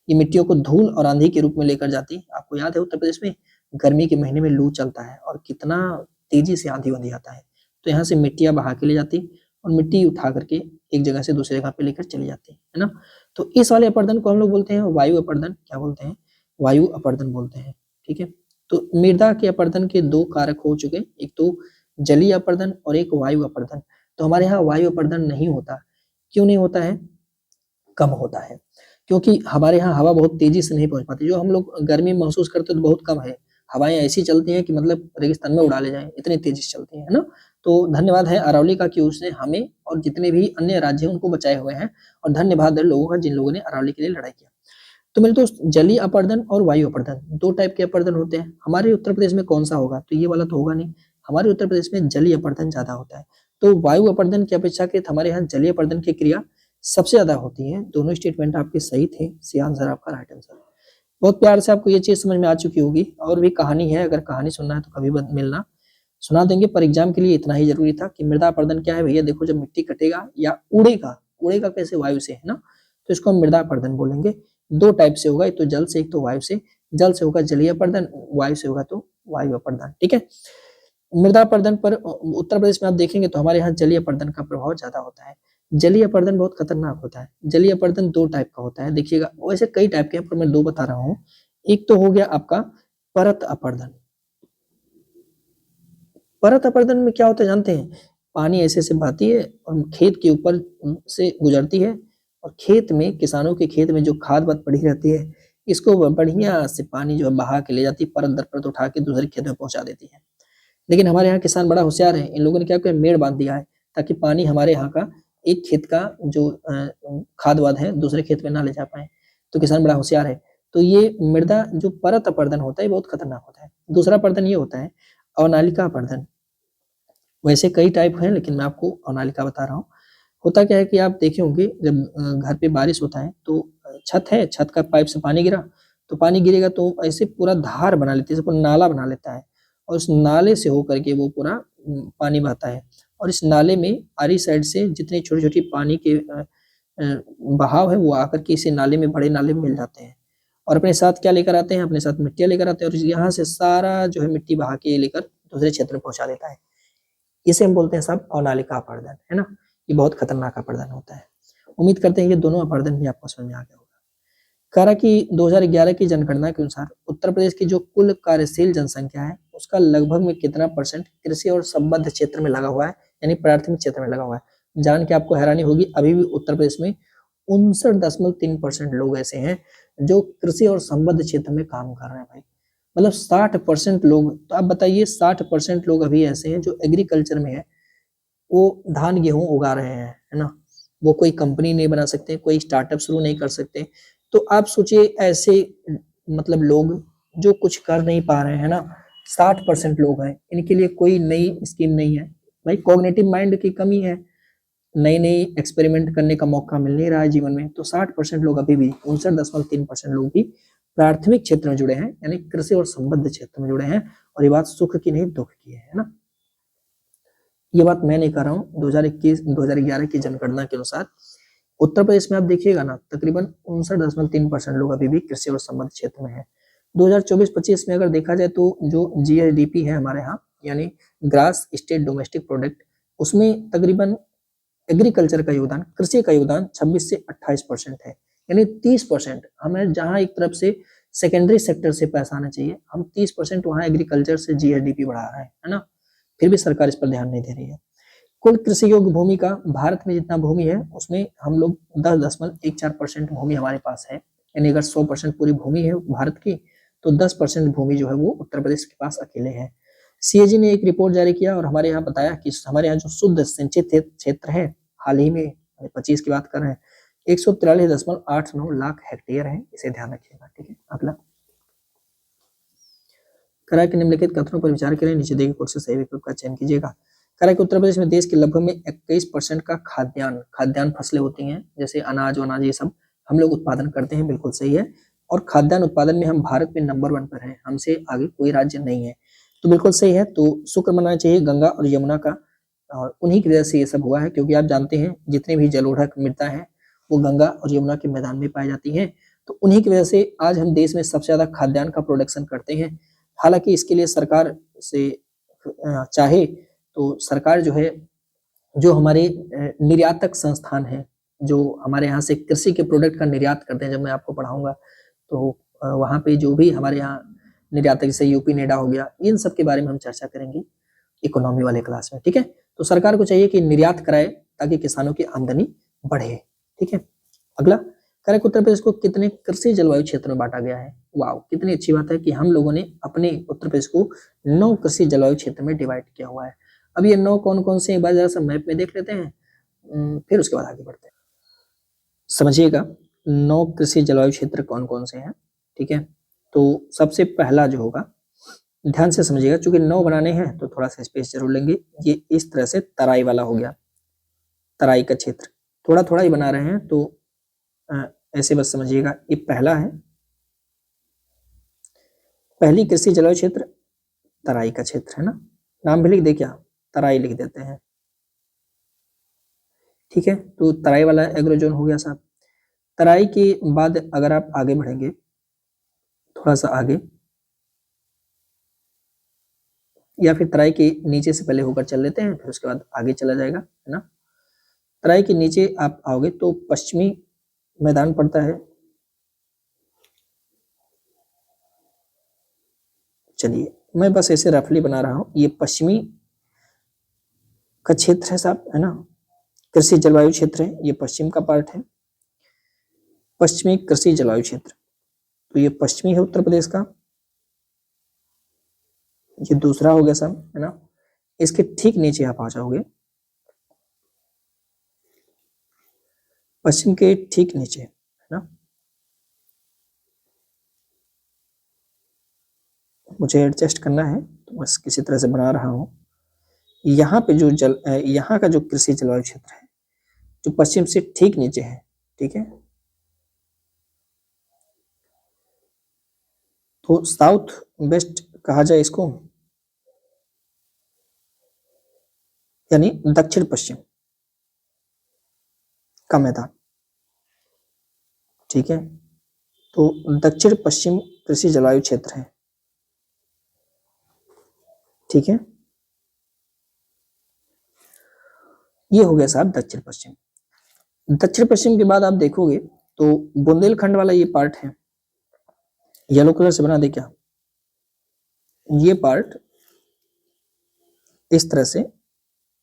ये मिट्टियों को धूल और आंधी के रूप में लेकर जाती। आपको याद है उत्तर प्रदेश में गर्मी के महीने में लू चलता है और कितना तेजी से आंधी वांधी आता है, तो यहाँ से मिट्टियां बहा के ले जाती और मिट्टी उठा करके एक जगह से दूसरी जगह पे लेकर चली जाती है ना। तो इस वाले अपरदन को हम लोग बोलते हैं वायु अपरदन, क्या बोलते हैं, वायु अपरदन बोलते हैं, ठीक है। तो मृदा के अपरदन के दो कारक हो चुके, एक तो जलीय अपरदन और एक वायु अपरदन। तो हमारे यहाँ वायु अपरदन नहीं होता, क्यों नहीं होता है, कम होता है, क्योंकि हमारे यहाँ हवा बहुत तेजी से नहीं पहुंच पाती। जो हम लोग गर्मी महसूस करते तो बहुत कम है, हवाएं ऐसी चलती हैं कि मतलब रेगिस्तान में उड़ा ले जाए, इतनी तेजी से चलती है ना। तो धन्यवाद है अरावली का कि उसने हमें और जितने भी अन्य राज्य हैं उनको बचाए हुए हैं, और धन्यवाद है लोगों का जिन लोगों ने अरावली के लिए लड़ाई किया। तो मेरे दोस्त, जलीय अपरदन और वायु अपरदन दो टाइप के अपरदन होते हैं। हमारे उत्तर प्रदेश में कौन सा होगा, तो ये वाला तो होगा नहीं, हमारे उत्तर प्रदेश में जलीय अपरदन ज्यादा होता है। तो वायु अपरदन की अपेक्षाकृत हमारे यहाँ जलीय अपरदन की क्रिया सबसे ज्यादा होती है। दोनों स्टेटमेंट आपके सही थे, सी आंसर आपका राइट आंसर। बहुत प्यार से आपको ये चीज समझ में आ चुकी होगी, और भी कहानी है, अगर कहानी सुनना है तो कभी मिलना, सुना देंगे। पर एग्जाम के लिए इतना ही जरूरी था कि मृदा अपरदन क्या है भैया। देखो, जब मिट्टी कटेगा या उड़ेगा, उड़ेगा कैसे, वायु से, है ना, तो इसको हम मृदा अपरदन बोलेंगे। दो टाइप से होगा, एक तो जल से, एक तो वायु से। जल से होगा जलीय अपरदन, वायु से होगा तो वायु अपरदन, ठीक है। मृदा अपरदन पर उत्तर प्रदेश में आप देखेंगे तो हमारे यहाँ जलीय अपरदन का प्रभाव ज्यादा होता है। जलीय अपरदन बहुत खतरनाक होता है। जलीय अपरदन दो टाइप का होता है, देखिएगा, वैसे कई टाइप के हैं पर मैं दो बता रहा हूँ। एक तो हो गया आपका परत अपरदन। परत अपरदन में क्या होता है जानते हैं, पानी ऐसे से बहती है और खेत के ऊपर से गुजरती है, और खेत में, किसानों के खेत में जो खाद वाद पड़ी रहती है, इसको बढ़िया से पानी जो है बहा के ले जाती है, परत दर परत उठा के दूसरे खेत में पहुंचा देती है। लेकिन हमारे यहाँ किसान बड़ा होशियार है, इन लोगों ने क्या किया, मेड़ बांध दिया है ताकि पानी हमारे यहाँ का एक खेत का जो खाद वाद है दूसरे खेत में ना ले जा पाए। तो किसान बड़ा होशियार है। तो ये मृदा जो परत अपरदन होता है बहुत खतरनाक होता है। दूसरा अपरदन ये होता है अवनालिका अपरदन। वैसे कई टाइप हैं लेकिन मैं आपको अवनालिका बता रहा हूँ। होता क्या है कि आप देखे होंगे जब घर पे बारिश होता है तो छत है, छत का पाइप से पानी गिरा, तो पानी गिरेगा तो ऐसे पूरा धार बना लेती है, पूरा नाला बना लेता है, और उस नाले से होकर के वो पूरा पानी बहता है। और इस नाले में आरी साइड से जितनी छोटी छोटी पानी के बहाव है वो आकर के इसे नाले में, बड़े नाले में मिल जाते हैं, और अपने साथ क्या लेकर आते हैं, अपने साथ मिट्टियाँ लेकर आते हैं, और यहाँ से सारा जो है मिट्टी बहा के लेकर दूसरे क्षेत्र में पहुंचा देता है। इसे हम बोलते हैं सब अवनालिका अपरदन, है ना। ये बहुत खतरनाक अपरदन होता है। उम्मीद करते हैं ये दोनों अपरदन भी आपको समझ में आ गया होगा। कह रहा कि 2011 की जनगणना के अनुसार उत्तर प्रदेश की जो कुल कार्यशील जनसंख्या है उसका लगभग में कितना परसेंट कृषि और संबद्ध क्षेत्र में लगा हुआ है, यानी प्राथमिक क्षेत्र में लगा हुआ है। जान के आपको हैरानी होगी, अभी भी उत्तर प्रदेश में 59.3% लोग ऐसे हैं जो कृषि और संबद्ध क्षेत्र में काम कर रहे हैं भाई। मतलब 60% लोग, तो आप बताइए 60% लोग अभी ऐसे हैं जो एग्रीकल्चर में है, वो धान गेहूं उगा रहे हैं, है ना। वो कोई कंपनी नहीं बना सकते, कोई स्टार्टअप शुरू नहीं कर सकते। तो आप सोचिए ऐसे मतलब लोग जो कुछ कर नहीं पा रहे हैं ना, 60% लोग हैं, इनके लिए कोई नई स्कीम नहीं है भाई। कॉग्निटिव माइंड की कमी है, नई नई एक्सपेरिमेंट करने का मौका मिल नहीं रहा है जीवन में, तो 60% लोग अभी भी 59.3% लोग भी प्राथमिक क्षेत्र में जुड़े हैं, यानी कृषि और संबद्ध क्षेत्र में जुड़े हैं। और ये बात सुख की नहीं दुख की है ना। ये बात मैं नहीं कर रहा हूँ, 2011 की जनगणना के अनुसार उत्तर प्रदेश में आप देखिएगा ना, तकरीबन 59.3% लोग अभी भी कृषि और संबद्ध क्षेत्र में है। 2024-25 में अगर देखा जाए तो जो GSDP है हमारे यहाँ, यानी ग्रास स्टेट डोमेस्टिक प्रोडक्ट, उसमें तकरीबन एग्रीकल्चर का योगदान, कृषि का योगदान 26 से 28% है, यानी 30%। हमें जहां एक तरफ से सेकेंडरी सेक्टर से पैसा आना चाहिए, हम 30% वहां एग्रीकल्चर से GSDP बढ़ा रहे हैं, है ना। फिर भी सरकार इस पर ध्यान नहीं दे रही है। कुल कृषि योग्य भूमि का भारत में जितना भूमि है, उसमें हम लोग 10.14% भूमि हमारे पास है, यानी अगर 100% पूरी भूमि है भारत की, तो 10% भूमि जो है वो उत्तर प्रदेश के पास अकेले है। CAG ने एक रिपोर्ट जारी किया और हमारे यहाँ बताया कि हमारे यहाँ जो शुद्ध सिंचित क्षेत्र है, हाल ही में 25 की बात कर रहे हैं, 143.89 लाख हेक्टेयर है। इसे ध्यान रखिएगा, ठीक है। अगला, कराए के निम्नलिखित कथनों पर विचार करें, नीचे दिए गए कोड से सही विकल्प का चयन कीजिएगा। कराए के उत्तर प्रदेश में देश के लगभग में 21% का खाद्यान्न फसलें होती हैं, जैसे अनाज वनाज ये सब हम लोग उत्पादन करते हैं, बिल्कुल सही है। और खाद्यान्न उत्पादन में हम भारत में नंबर 1 पर हैं, हमसे आगे कोई राज्य नहीं है, तो बिल्कुल सही है। तो शुक्र मनाना चाहिए गंगा और यमुना का, और उन्हीं की वजह से ये सब हुआ है, क्योंकि आप जानते हैं जितने भी जलोढ़क मृदा है वो गंगा और यमुना के मैदान में पाई जाती हैं, तो उन्हीं की वजह से आज हम देश में सबसे ज्यादा खाद्यान्न का प्रोडक्शन करते हैं। हालांकि इसके लिए सरकार से चाहे तो सरकार जो है, जो हमारे निर्यातक संस्थान है, जो हमारे यहाँ से कृषि के प्रोडक्ट का निर्यात करते हैं, जब मैं आपको पढ़ाऊंगा तो वहाँ पे जो भी हमारे यहाँ निर्यातक, जैसे यूपी नेडा हो गया, इन सब के बारे में हम चर्चा करेंगे इकोनॉमी वाले क्लास में, ठीक है। तो सरकार को चाहिए कि निर्यात कराए ताकि किसानों की आमदनी बढ़े, ठीक है। अगला, करें उत्तर प्रदेश को कितने कृषि जलवायु क्षेत्र में बांटा गया है। वाह, कितनी अच्छी बात है कि हम लोगों ने अपने उत्तर प्रदेश को 9 कृषि जलवायु क्षेत्र में डिवाइड किया हुआ है। अब ये 9 कौन कौन से, एक बार जरा सा मैप में देख लेते हैं, फिर उसके बाद आगे बढ़ते हैं। समझिएगा 9 कृषि जलवायु क्षेत्र कौन कौन से हैं, ठीक है। तो सबसे पहला जो होगा, ध्यान से समझिएगा, चूंकि 9 बनाने हैं तो थोड़ा सा स्पेस जरूर लेंगे। ये इस तरह से तराई वाला हो गया, तराई का क्षेत्र, थोड़ा थोड़ा ही बना रहे हैं, तो ऐसे बस समझिएगा। ये पहला है, पहली कृषि जलवायु क्षेत्र तराई का क्षेत्र है ना, नाम भी लिख दे क्या, तराई लिख देते हैं, ठीक है। तो तराई वाला एग्रो जोन हो गया साहब। तराई के बाद अगर आप आगे बढ़ेंगे, थोड़ा सा आगे, या फिर तराई के नीचे से पहले होकर चल लेते हैं, फिर उसके बाद आगे चला जाएगा, है ना। तराई के नीचे आप आओगे तो पश्चिमी मैदान पड़ता है, चलिए मैं बस ऐसे रफली बना रहा हूं, ये पश्चिमी का क्षेत्र है साहब, है ना, कृषि जलवायु क्षेत्र है, ये पश्चिम का पार्ट है, पश्चिमी कृषि जलवायु क्षेत्र, तो ये पश्चिमी है उत्तर प्रदेश का, ये दूसरा हो गया साहब, है ना। इसके ठीक नीचे आप आ जाओगे, पश्चिम के ठीक नीचे, है ना, मुझे एडजस्ट करना है तो बस किसी तरह से बना रहा हूं। यहाँ पे जो यहाँ का जो कृषि जलवायु क्षेत्र है, जो पश्चिम से ठीक नीचे है, ठीक है, तो साउथ वेस्ट कहा जाए इसको, यानी दक्षिण पश्चिम का मैदान, ठीक है। तो दक्षिण पश्चिम कृषि जलवायु क्षेत्र है, ठीक है। ये हो गया साहब दक्षिण पश्चिम। दक्षिण पश्चिम के बाद आप देखोगे तो बुंदेलखंड वाला ये पार्ट है, येलो कलर से बना दे क्या, ये पार्ट इस तरह से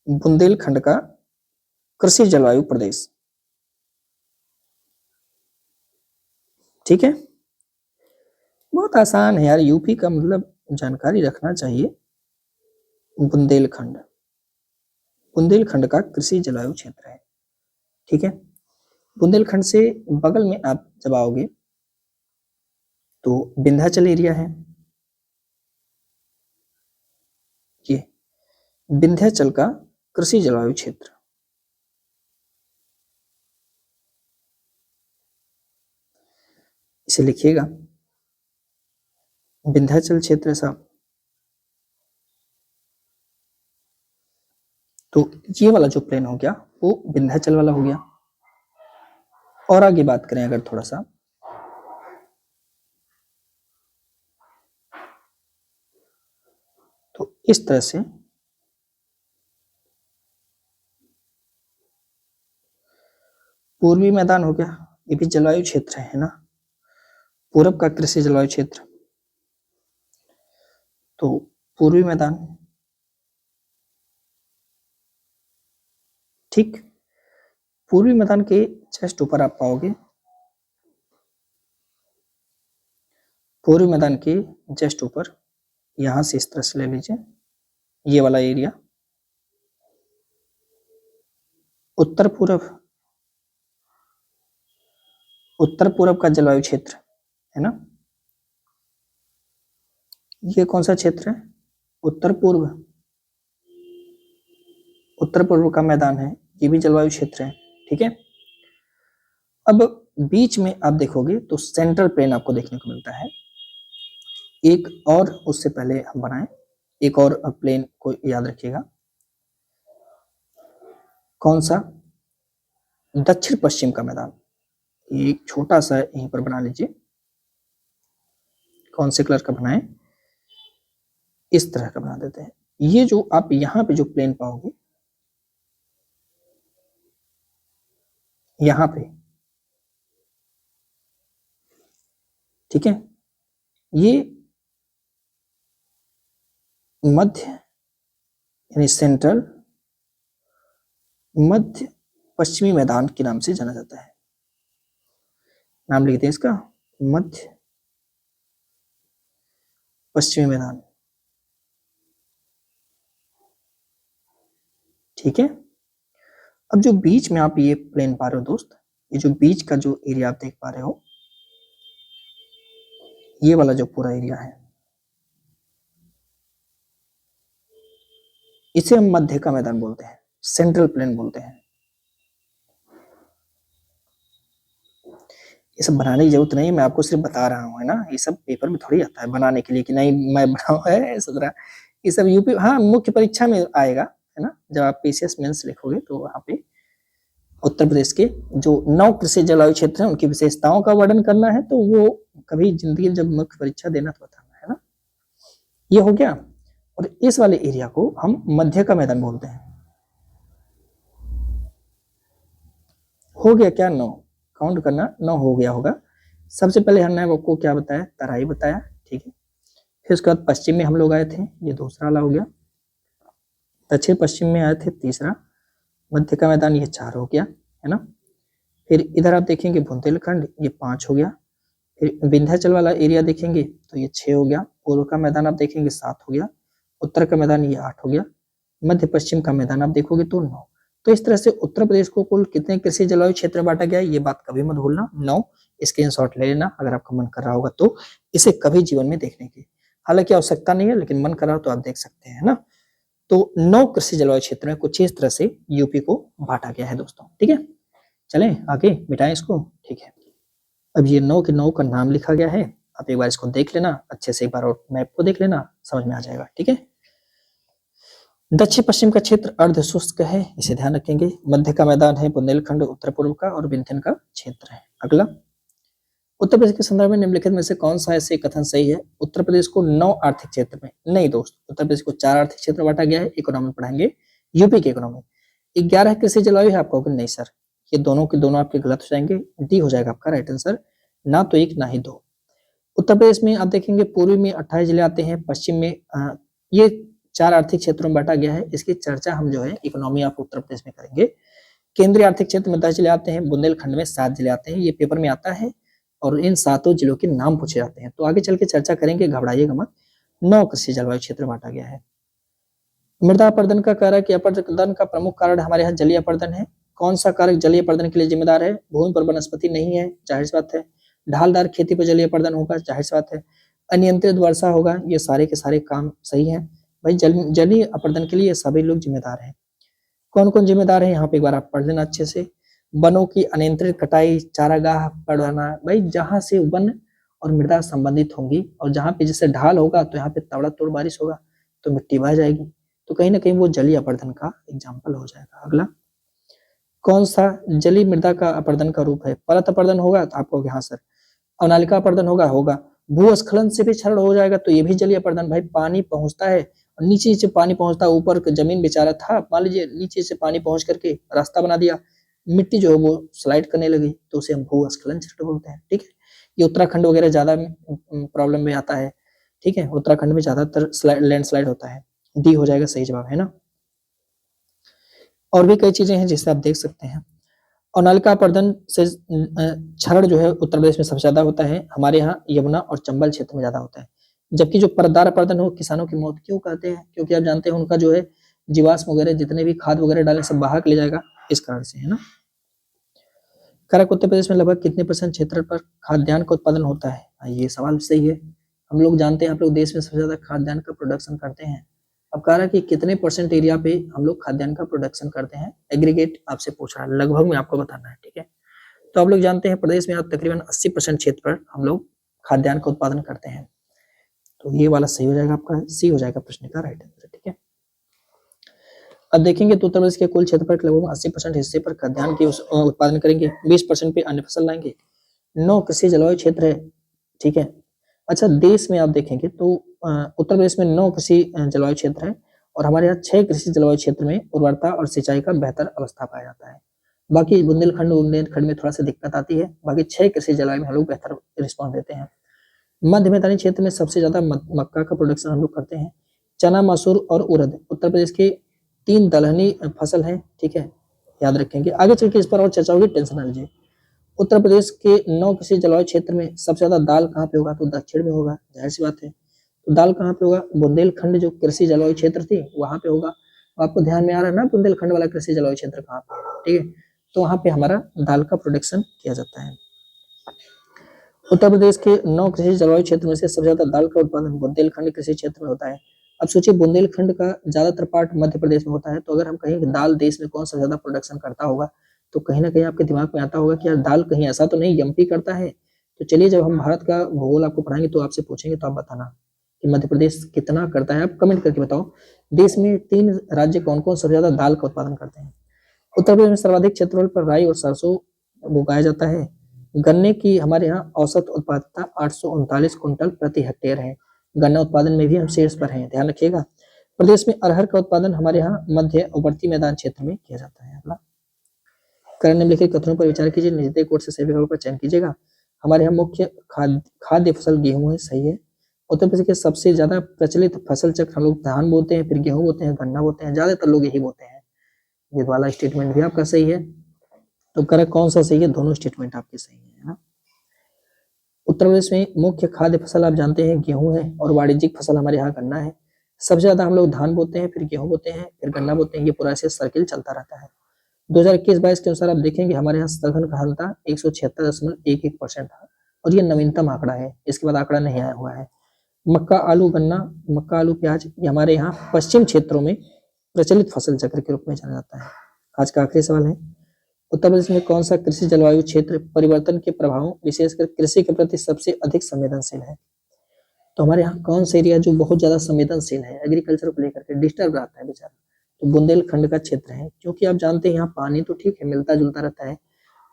बुंदेलखंड का कृषि जलवायु प्रदेश, ठीक है। बहुत आसान है यार, यूपी का मतलब जानकारी रखना चाहिए। बुंदेलखंड, बुंदेलखंड का कृषि जलवायु क्षेत्र है, ठीक है। बुंदेलखंड से बगल में आप जब आओगे तो विंध्याचल एरिया है, ये विंध्याचल का कृषि जलवायु क्षेत्र, इसे लिखिएगा, विंध्याचल क्षेत्र है साहब। तो ये वाला जो प्लेन हो गया वो विंध्याचल वाला हो गया। और आगे बात करें अगर थोड़ा सा, तो इस तरह से पूर्वी मैदान हो गया, ये भी जलवायु क्षेत्र है ना, पूरब का कृषि जलवायु क्षेत्र। तो पूर्वी मैदान, ठीक, पूर्वी मैदान के जस्ट ऊपर आप पाओगे, पूर्वी मैदान के जस्ट ऊपर, यहां से इस तरह से ले लीजिए ये वाला एरिया, उत्तर पूरब का जलवायु क्षेत्र है ना। ये कौन सा क्षेत्र है, उत्तर पूर्व का मैदान है, ये भी जलवायु क्षेत्र है, ठीक है। अब बीच में आप देखोगे तो सेंट्रल प्लेन आपको देखने को मिलता है। एक और उससे पहले हम बनाएं, एक और प्लेन को याद रखिएगा, कौन सा, दक्षिण पश्चिम का मैदान। एक छोटा सा यहीं पर बना लीजिए, कौन से कलर का बनाएं, इस तरह का बना देते हैं। ये जो आप यहां पे जो प्लेन पाओगे, यहां पे, ठीक है, ये मध्य यानी सेंट्रल मध्य पश्चिमी मैदान के नाम से जाना जाता है। नाम लिखते हैं इसका, मध्य पश्चिमी मैदान, ठीक है। अब जो बीच में आप ये प्लेन पा रहे हो दोस्त, ये जो बीच का जो एरिया आप देख पा रहे हो, ये वाला जो पूरा एरिया है, इसे हम मध्य का मैदान बोलते हैं, सेंट्रल प्लेन बोलते हैं। ये सब बनाने की जरूरत नहीं है, मैं आपको सिर्फ बता रहा हूँ, है ना। ये सब पेपर में थोड़ी आता है बनाने के लिए कि नहीं मैं बनाऊँ है सदरा, ये सब यूपी, हाँ मुख्य परीक्षा में आएगा, है ना। जब आप पीसीएस मेंस लिखोगे तो वहां पे उत्तर प्रदेश के जो 9 कृषि जलवायु क्षेत्र हैं उनकी विशेषताओं का वर्णन करना है, तो वो कभी जिंदगी जब मुख्य परीक्षा देना तो बताना है ना। ये हो गया। और इस वाले एरिया को हम मध्य का मैदान बोलते हैं। हो गया क्या, 9, काउंट करना, 9 हो गया होगा। सबसे पहले हमने आपको क्या बताया, तराई बताया, ठीक है। फिर उसके बाद पश्चिम में हम लोग आए थे, ये दूसरा वाला हो गया। दक्षिण पश्चिम में आए थे, तीसरा। मध्य का मैदान, ये 4 हो गया, है ना। फिर इधर आप देखेंगे बुंदेलखंड, ये 5 हो गया। फिर विंध्याचल वाला एरिया देखेंगे तो ये 6 हो गया। पूर्व का मैदान आप देखेंगे 7 हो गया। उत्तर का मैदान ये 8 हो गया। मध्य पश्चिम का मैदान आप देखोगे तो 9। तो इस तरह से उत्तर प्रदेश को कुल कितने कृषि जलवायु क्षेत्र बांटा गया है, ये बात कभी मत भूलना, 9। स्क्रीनशॉट ले लेना अगर आपका मन कर रहा होगा तो, इसे कभी जीवन में देखने की हालांकि आवश्यकता नहीं है, लेकिन मन कर रहा हो तो आप देख सकते हैं, ना। तो 9 कृषि जलवायु क्षेत्र में कुछ इस तरह से यूपी को बांटा गया है दोस्तों, ठीक है। चलें आगे मिटाएं इसको, ठीक है। अब ये 9 के 9 का नाम लिखा गया है, आप एक बार इसको देख लेना अच्छे से, एक बार और मैप को देख लेना, समझ में आ जाएगा, ठीक है। दक्षिण पश्चिम का क्षेत्र अर्ध शुष्क है, इसे ध्यान रखेंगे। मध्य का मैदान है बुंदेलखंड उत्तर पूर्व का, और विंध्यन का क्षेत्र है। अगला, उत्तर प्रदेश के संदर्भ में निम्नलिखित में से कौन सा ऐसे कथन सही है। उत्तर प्रदेश को 9 आर्थिक क्षेत्र में, नहीं दोस्त, उत्तर प्रदेश को 4 आर्थिक क्षेत्र बांटा गया है। इकोनॉमी पढ़ाएंगे, यूपी की इकोनॉमी। 11 कृषि जलवायु है, आप कहोगे नहीं सर ये दोनों के दोनों आपके गलत हो जाएंगे, डी हो जाएगा आपका राइट आंसर, ना तो 1 ना ही 2। उत्तर प्रदेश में आप देखेंगे पूर्वी में 28 जिले आते हैं, पश्चिम में ये 4 आर्थिक क्षेत्रों में बांटा गया है। इसकी चर्चा हम जो है इकोनॉमी आप उत्तर प्रदेश में करेंगे। केंद्रीय आर्थिक क्षेत्र में 10 जिले आते हैं, बुंदेलखंड में 7 जिले आते हैं, ये पेपर में आता है और इन 7 जिलों के नाम पूछे जाते हैं, तो आगे चल के चर्चा करेंगे, घबराइएगा मत। 9 कृषि जलवायु क्षेत्र बांटा गया है। मृदा अपरदन का कारक या अपरदन का प्रमुख कारण हमारे यहाँ जलीय अपरदन है। कौन सा कारक जलीय अपरदन के लिए जिम्मेदार है। भूमि पर वनस्पति नहीं है, जाहिर सी बात है। ढालदार खेती पर जलीय अपरदन होगा, जाहिर सी बात है। अनियंत्रित वर्षा होगा, ये सारे के सारे काम सही है भाई। जलीय अपरदन के लिए सभी लोग जिम्मेदार हैं। कौन कौन जिम्मेदार है यहाँ पे एक बार आप पढ़ लेना अच्छे से। वनों की अनियंत्रित कटाई, चारागाह बढ़ाना, भाई जहां से वन और मृदा संबंधित होंगी और जहां पे जैसे ढाल होगा तो यहाँ पे तबड़ातोड़ बारिश होगा तो मिट्टी बह जाएगी, तो कहीं ना कहीं वो जलीय अपर्दन का एग्जाम्पल हो जाएगा। अगला, कौन सा जलीय मृदा का अपर्दन का रूप है? परत अपर्दन होगा तो आप कहोगे हाँ सर। अवनालिका अपर्दन होगा। भूस्खलन से भी क्षरण हो जाएगा तो ये भी जलीय अपर्दन। भाई पानी पहुंचता है और नीचे से पानी पहुंचता है, ऊपर जमीन बेचारा था, मान लीजिए नीचे से पानी पहुंच करके रास्ता बना दिया, मिट्टी जो है वो स्लाइड करने लगी तो उसे हम भूस्खलन क्षरण बोलते हैं। ठीक है, ये उत्तराखंड वगैरह ज्यादा प्रॉब्लम में आता है। ठीक है, उत्तराखंड में ज्यादातर लैंडस्लाइड होता है। डी हो जाएगा सही जवाब, है ना। और भी कई चीजें हैं जिससे आप देख सकते हैं। और नलका अपर्दन से क्षरण जो है उत्तर प्रदेश में सबसे ज्यादा होता है, हमारे यहाँ यमुना और चंबल क्षेत्र में ज्यादा होता है। जबकि जो परतदार अपर्दन हो किसानों की मौत क्यों कहते हैं? क्योंकि आप जानते हैं उनका जो है जीवाश्म वगैरह जितने भी खाद वगैरह डाले सब बहा के ले जाएगा, इस कारण से, है ना। कारक उत्तर प्रदेश में लगभग कितने % क्षेत्र पर खाद्यान्न का उत्पादन होता है? ये सवाल सही है। हम लोग जानते हैं आप लोग देश में सबसे ज्यादा खाद्यान्न का प्रोडक्शन करते हैं। अब कह रहा है कि कितने % एरिया पे हम लोग खाद्यान्न का प्रोडक्शन करते हैं, एग्रीगेट आपसे पूछ रहा है, लगभग में आपको बताना है। ठीक है, तो आप लोग जानते हैं प्रदेश में आप तकरीबन 80% क्षेत्र पर हम लोग खाद्यान्न का उत्पादन करते हैं, तो ये वाला सही हो जाएगा, आपका सी हो जाएगा प्रश्न का राइट आंसर। ठीक है, अब देखेंगे तो उत्तर प्रदेश के कुल क्षेत्र पर लगभग 80% हिस्से पर खाद्यान्न की उत्पादन करेंगे, 20% पे अन्य फसल लाएंगे, 9 कृषि जलवायु क्षेत्र है। ठीक है, अच्छा देश में आप देखेंगे तो उत्तर प्रदेश में 9 कृषि जलवायु क्षेत्र है और हमारे यहाँ 6 कृषि जलवायु क्षेत्र में उर्वरता और सिंचाई का बेहतर अवस्था पाया जाता है। बाकी बुंदेलखंड में थोड़ा सा दिक्कत आती है, बाकी 6 कृषि जलवायु में हम लोग बेहतर रिस्पॉन्स देते हैं। मध्य मैदानी क्षेत्र में सबसे ज्यादा मक्का का प्रोडक्शन हम लोग करते हैं। चना, मसूर और उड़द उत्तर प्रदेश के 3 दलहनी फसल है। ठीक है, याद रखेंगे, आगे चल के इस पर और चर्चा होगी, टेंशन ना लीजिए। उत्तर प्रदेश के 9 कृषि जलवायु क्षेत्र में सबसे ज्यादा दाल कहाँ पे होगा? तो दक्षिण में होगा, जाहिर सी बात है। तो दाल कहाँ पे होगा? बुंदेलखंड जो कृषि जलवायु क्षेत्र थी वहां पे होगा। आपको ध्यान में आ रहा है ना बुंदेलखंड वाला कृषि जलवायु क्षेत्र कहाँ पे? ठीक है, तो वहां पे हमारा दाल का प्रोडक्शन किया जाता है। उत्तर प्रदेश के 9 कृषि जलवायु क्षेत्र में से सबसे ज्यादा दाल का उत्पादन बुंदेलखंड कृषि क्षेत्र में होता है। अब सोचिए बुंदेलखंड का ज्यादातर पार्ट मध्य प्रदेश में होता है, तो अगर हम कहें दाल देश में कौन सा ज्यादा प्रोडक्शन करता होगा तो कहीं ना कहीं आपके दिमाग में आता होगा कि यार दाल कहीं ऐसा तो नहीं एमपी करता है। तो चलिए जब हम भारत का भूगोल आपको पढ़ाएंगे तो आपसे पूछेंगे तो आप बताना कि मध्य प्रदेश कितना करता है, आप कमेंट करके बताओ। देश में 3 राज्य कौन कौन सबसे ज्यादा दाल का उत्पादन करते हैं? उत्तर प्रदेश में सर्वाधिक क्षेत्रफल पर राई और सरसों उगाया जाता है। गन्ने की हमारे यहाँ औसत उत्पादकता 839 कुंटल प्रति हेक्टेयर है। गन्ना उत्पादन में भी हम शीर्ष पर हैं, ध्यान रखिएगा। प्रदेश में अरहर का उत्पादन हमारे यहाँ मध्य उवर्ती मैदान क्षेत्र में किया जाता है। अगला, करण निम्नलिखित कथनों पर विचार कीजिए, निचले कोट से सही विकल्प का चयन कीजिएगा। हमारे यहाँ मुख्य खाद्य फसल गेहूं है, सही है। उत्तर प्रदेश के सबसे ज्यादा प्रचलित फसल चक्र हम लोग धान बोते हैं, फिर गेहूं बोते हैं, गन्ना बोते हैं, ज्यादातर लोग यही बोते हैं। ये वाला स्टेटमेंट भी आपका सही है। तो करेक्ट कौन सा सही है? दोनों स्टेटमेंट आपके सही है ना। उत्तर प्रदेश में मुख्य खाद्य फसल आप जानते हैं गेहूं है और वाणिज्यिक फसल हमारे यहाँ गन्ना है। सबसे ज्यादा हम लोग धान बोते हैं, फिर गेहूं बोते हैं, फिर गन्ना बोते हैं, ये पूरा ऐसे सर्किल चलता रहता है। 2021-22 के अनुसार आप देखेंगे हमारे यहाँ सघन घनता 176.11% था और ये नवीनतम आंकड़ा है, इसके बाद आंकड़ा नहीं आया हुआ है। मक्का, आलू, गन्ना, मक्का, आलू, प्याज ये हमारे यहाँ पश्चिम क्षेत्रों में प्रचलित फसल चक्र के रूप में जाना जाता है। आज का आखिरी सवाल है, उत्तर प्रदेश में कौन सा कृषि जलवायु क्षेत्र परिवर्तन के प्रभावों विशेषकर कृषि के प्रति सबसे अधिक संवेदनशील है? तो हमारे यहाँ कौन सा एरिया जो बहुत ज्यादा संवेदनशील है एग्रीकल्चर को लेकर के, डिस्टर्ब रहता है बेचारा? तो बुंदेलखंड का क्षेत्र है, क्योंकि आप जानते हैं यहाँ पानी तो ठीक है मिलता जुलता रहता है,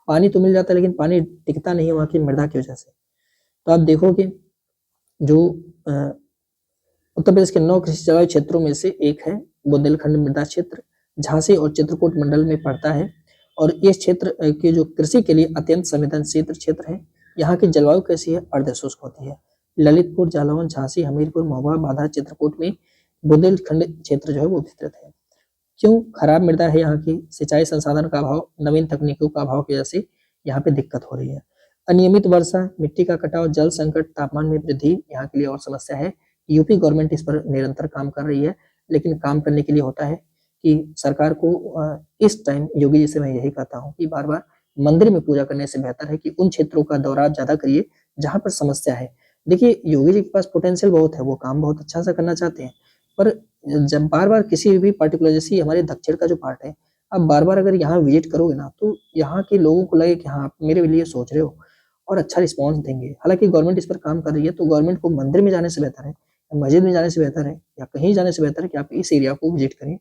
पानी तो मिल जाता है लेकिन पानी टिकता नहीं है वहाँ की मृदा की वजह से। तो आप देखोगे जो उत्तर प्रदेश के 9 कृषि जलवायु क्षेत्रों में से एक है बुंदेलखंड मृदा क्षेत्र, झांसी और चित्रकूट मंडल में पड़ता है और इस क्षेत्र के जो कृषि के लिए अत्यंत संवेदनशील क्षेत्र है। यहाँ की जलवायु कैसी है? अर्ध शुष्क होती है। ललितपुर, जालौन, झांसी, हमीरपुर, महुआ, बांदा, चित्रकूट में बुंदेलखंड क्षेत्र जो है वो विस्तृत है। क्यों? खराब मृदा है यहाँ की, सिंचाई संसाधन का अभाव, नवीन तकनीकों का अभाव की वजह से यहाँ पे दिक्कत हो रही है। अनियमित वर्षा, मिट्टी का कटाव, जल संकट, तापमान में वृद्धि यहाँ के लिए और समस्या है। यूपी गवर्नमेंट इस पर निरंतर काम कर रही है, लेकिन काम करने के लिए होता है कि सरकार को इस टाइम योगी जी से मैं यही कहता हूँ कि बार बार मंदिर में पूजा करने से बेहतर है कि उन क्षेत्रों का दौरा ज्यादा करिए जहां पर समस्या है। देखिए योगी जी के पास पोटेंशियल बहुत है, वो काम बहुत अच्छा सा करना चाहते हैं, पर जब बार बार किसी भी पर्टिकुलर, जैसे हमारे दक्षिण का जो पार्ट है, आप बार-बार अगर यहाँ विज़िट करोगे ना, तो यहाँ के लोगों को लगे कि हाँ, आप मेरे लिए सोच रहे हो और अच्छा रिस्पॉन्स देंगे। हालाँकि गवर्नमेंट इस पर काम कर रही है, तो गवर्नमेंट को मंदिर में जाने से बेहतर है, या मस्जिद में जाने से बेहतर है, या कहीं जाने से बेहतर है कि आप इस एरिया को विज़िट करिए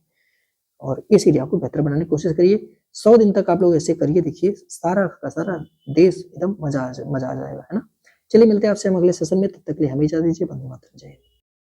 और इस एरिया को बेहतर बनाने की कोशिश करिए। 100 दिन तक आप लोग ऐसे करिए, देखिए सारा का सारा देश एकदम मज़ा आ जाएगा, है ना? चलिए मिलते हैं आपसे हम अगले सेशन में, तब तक के लिए हमें इजाज़त दीजिए। वंदे मातरम। जय हिंद।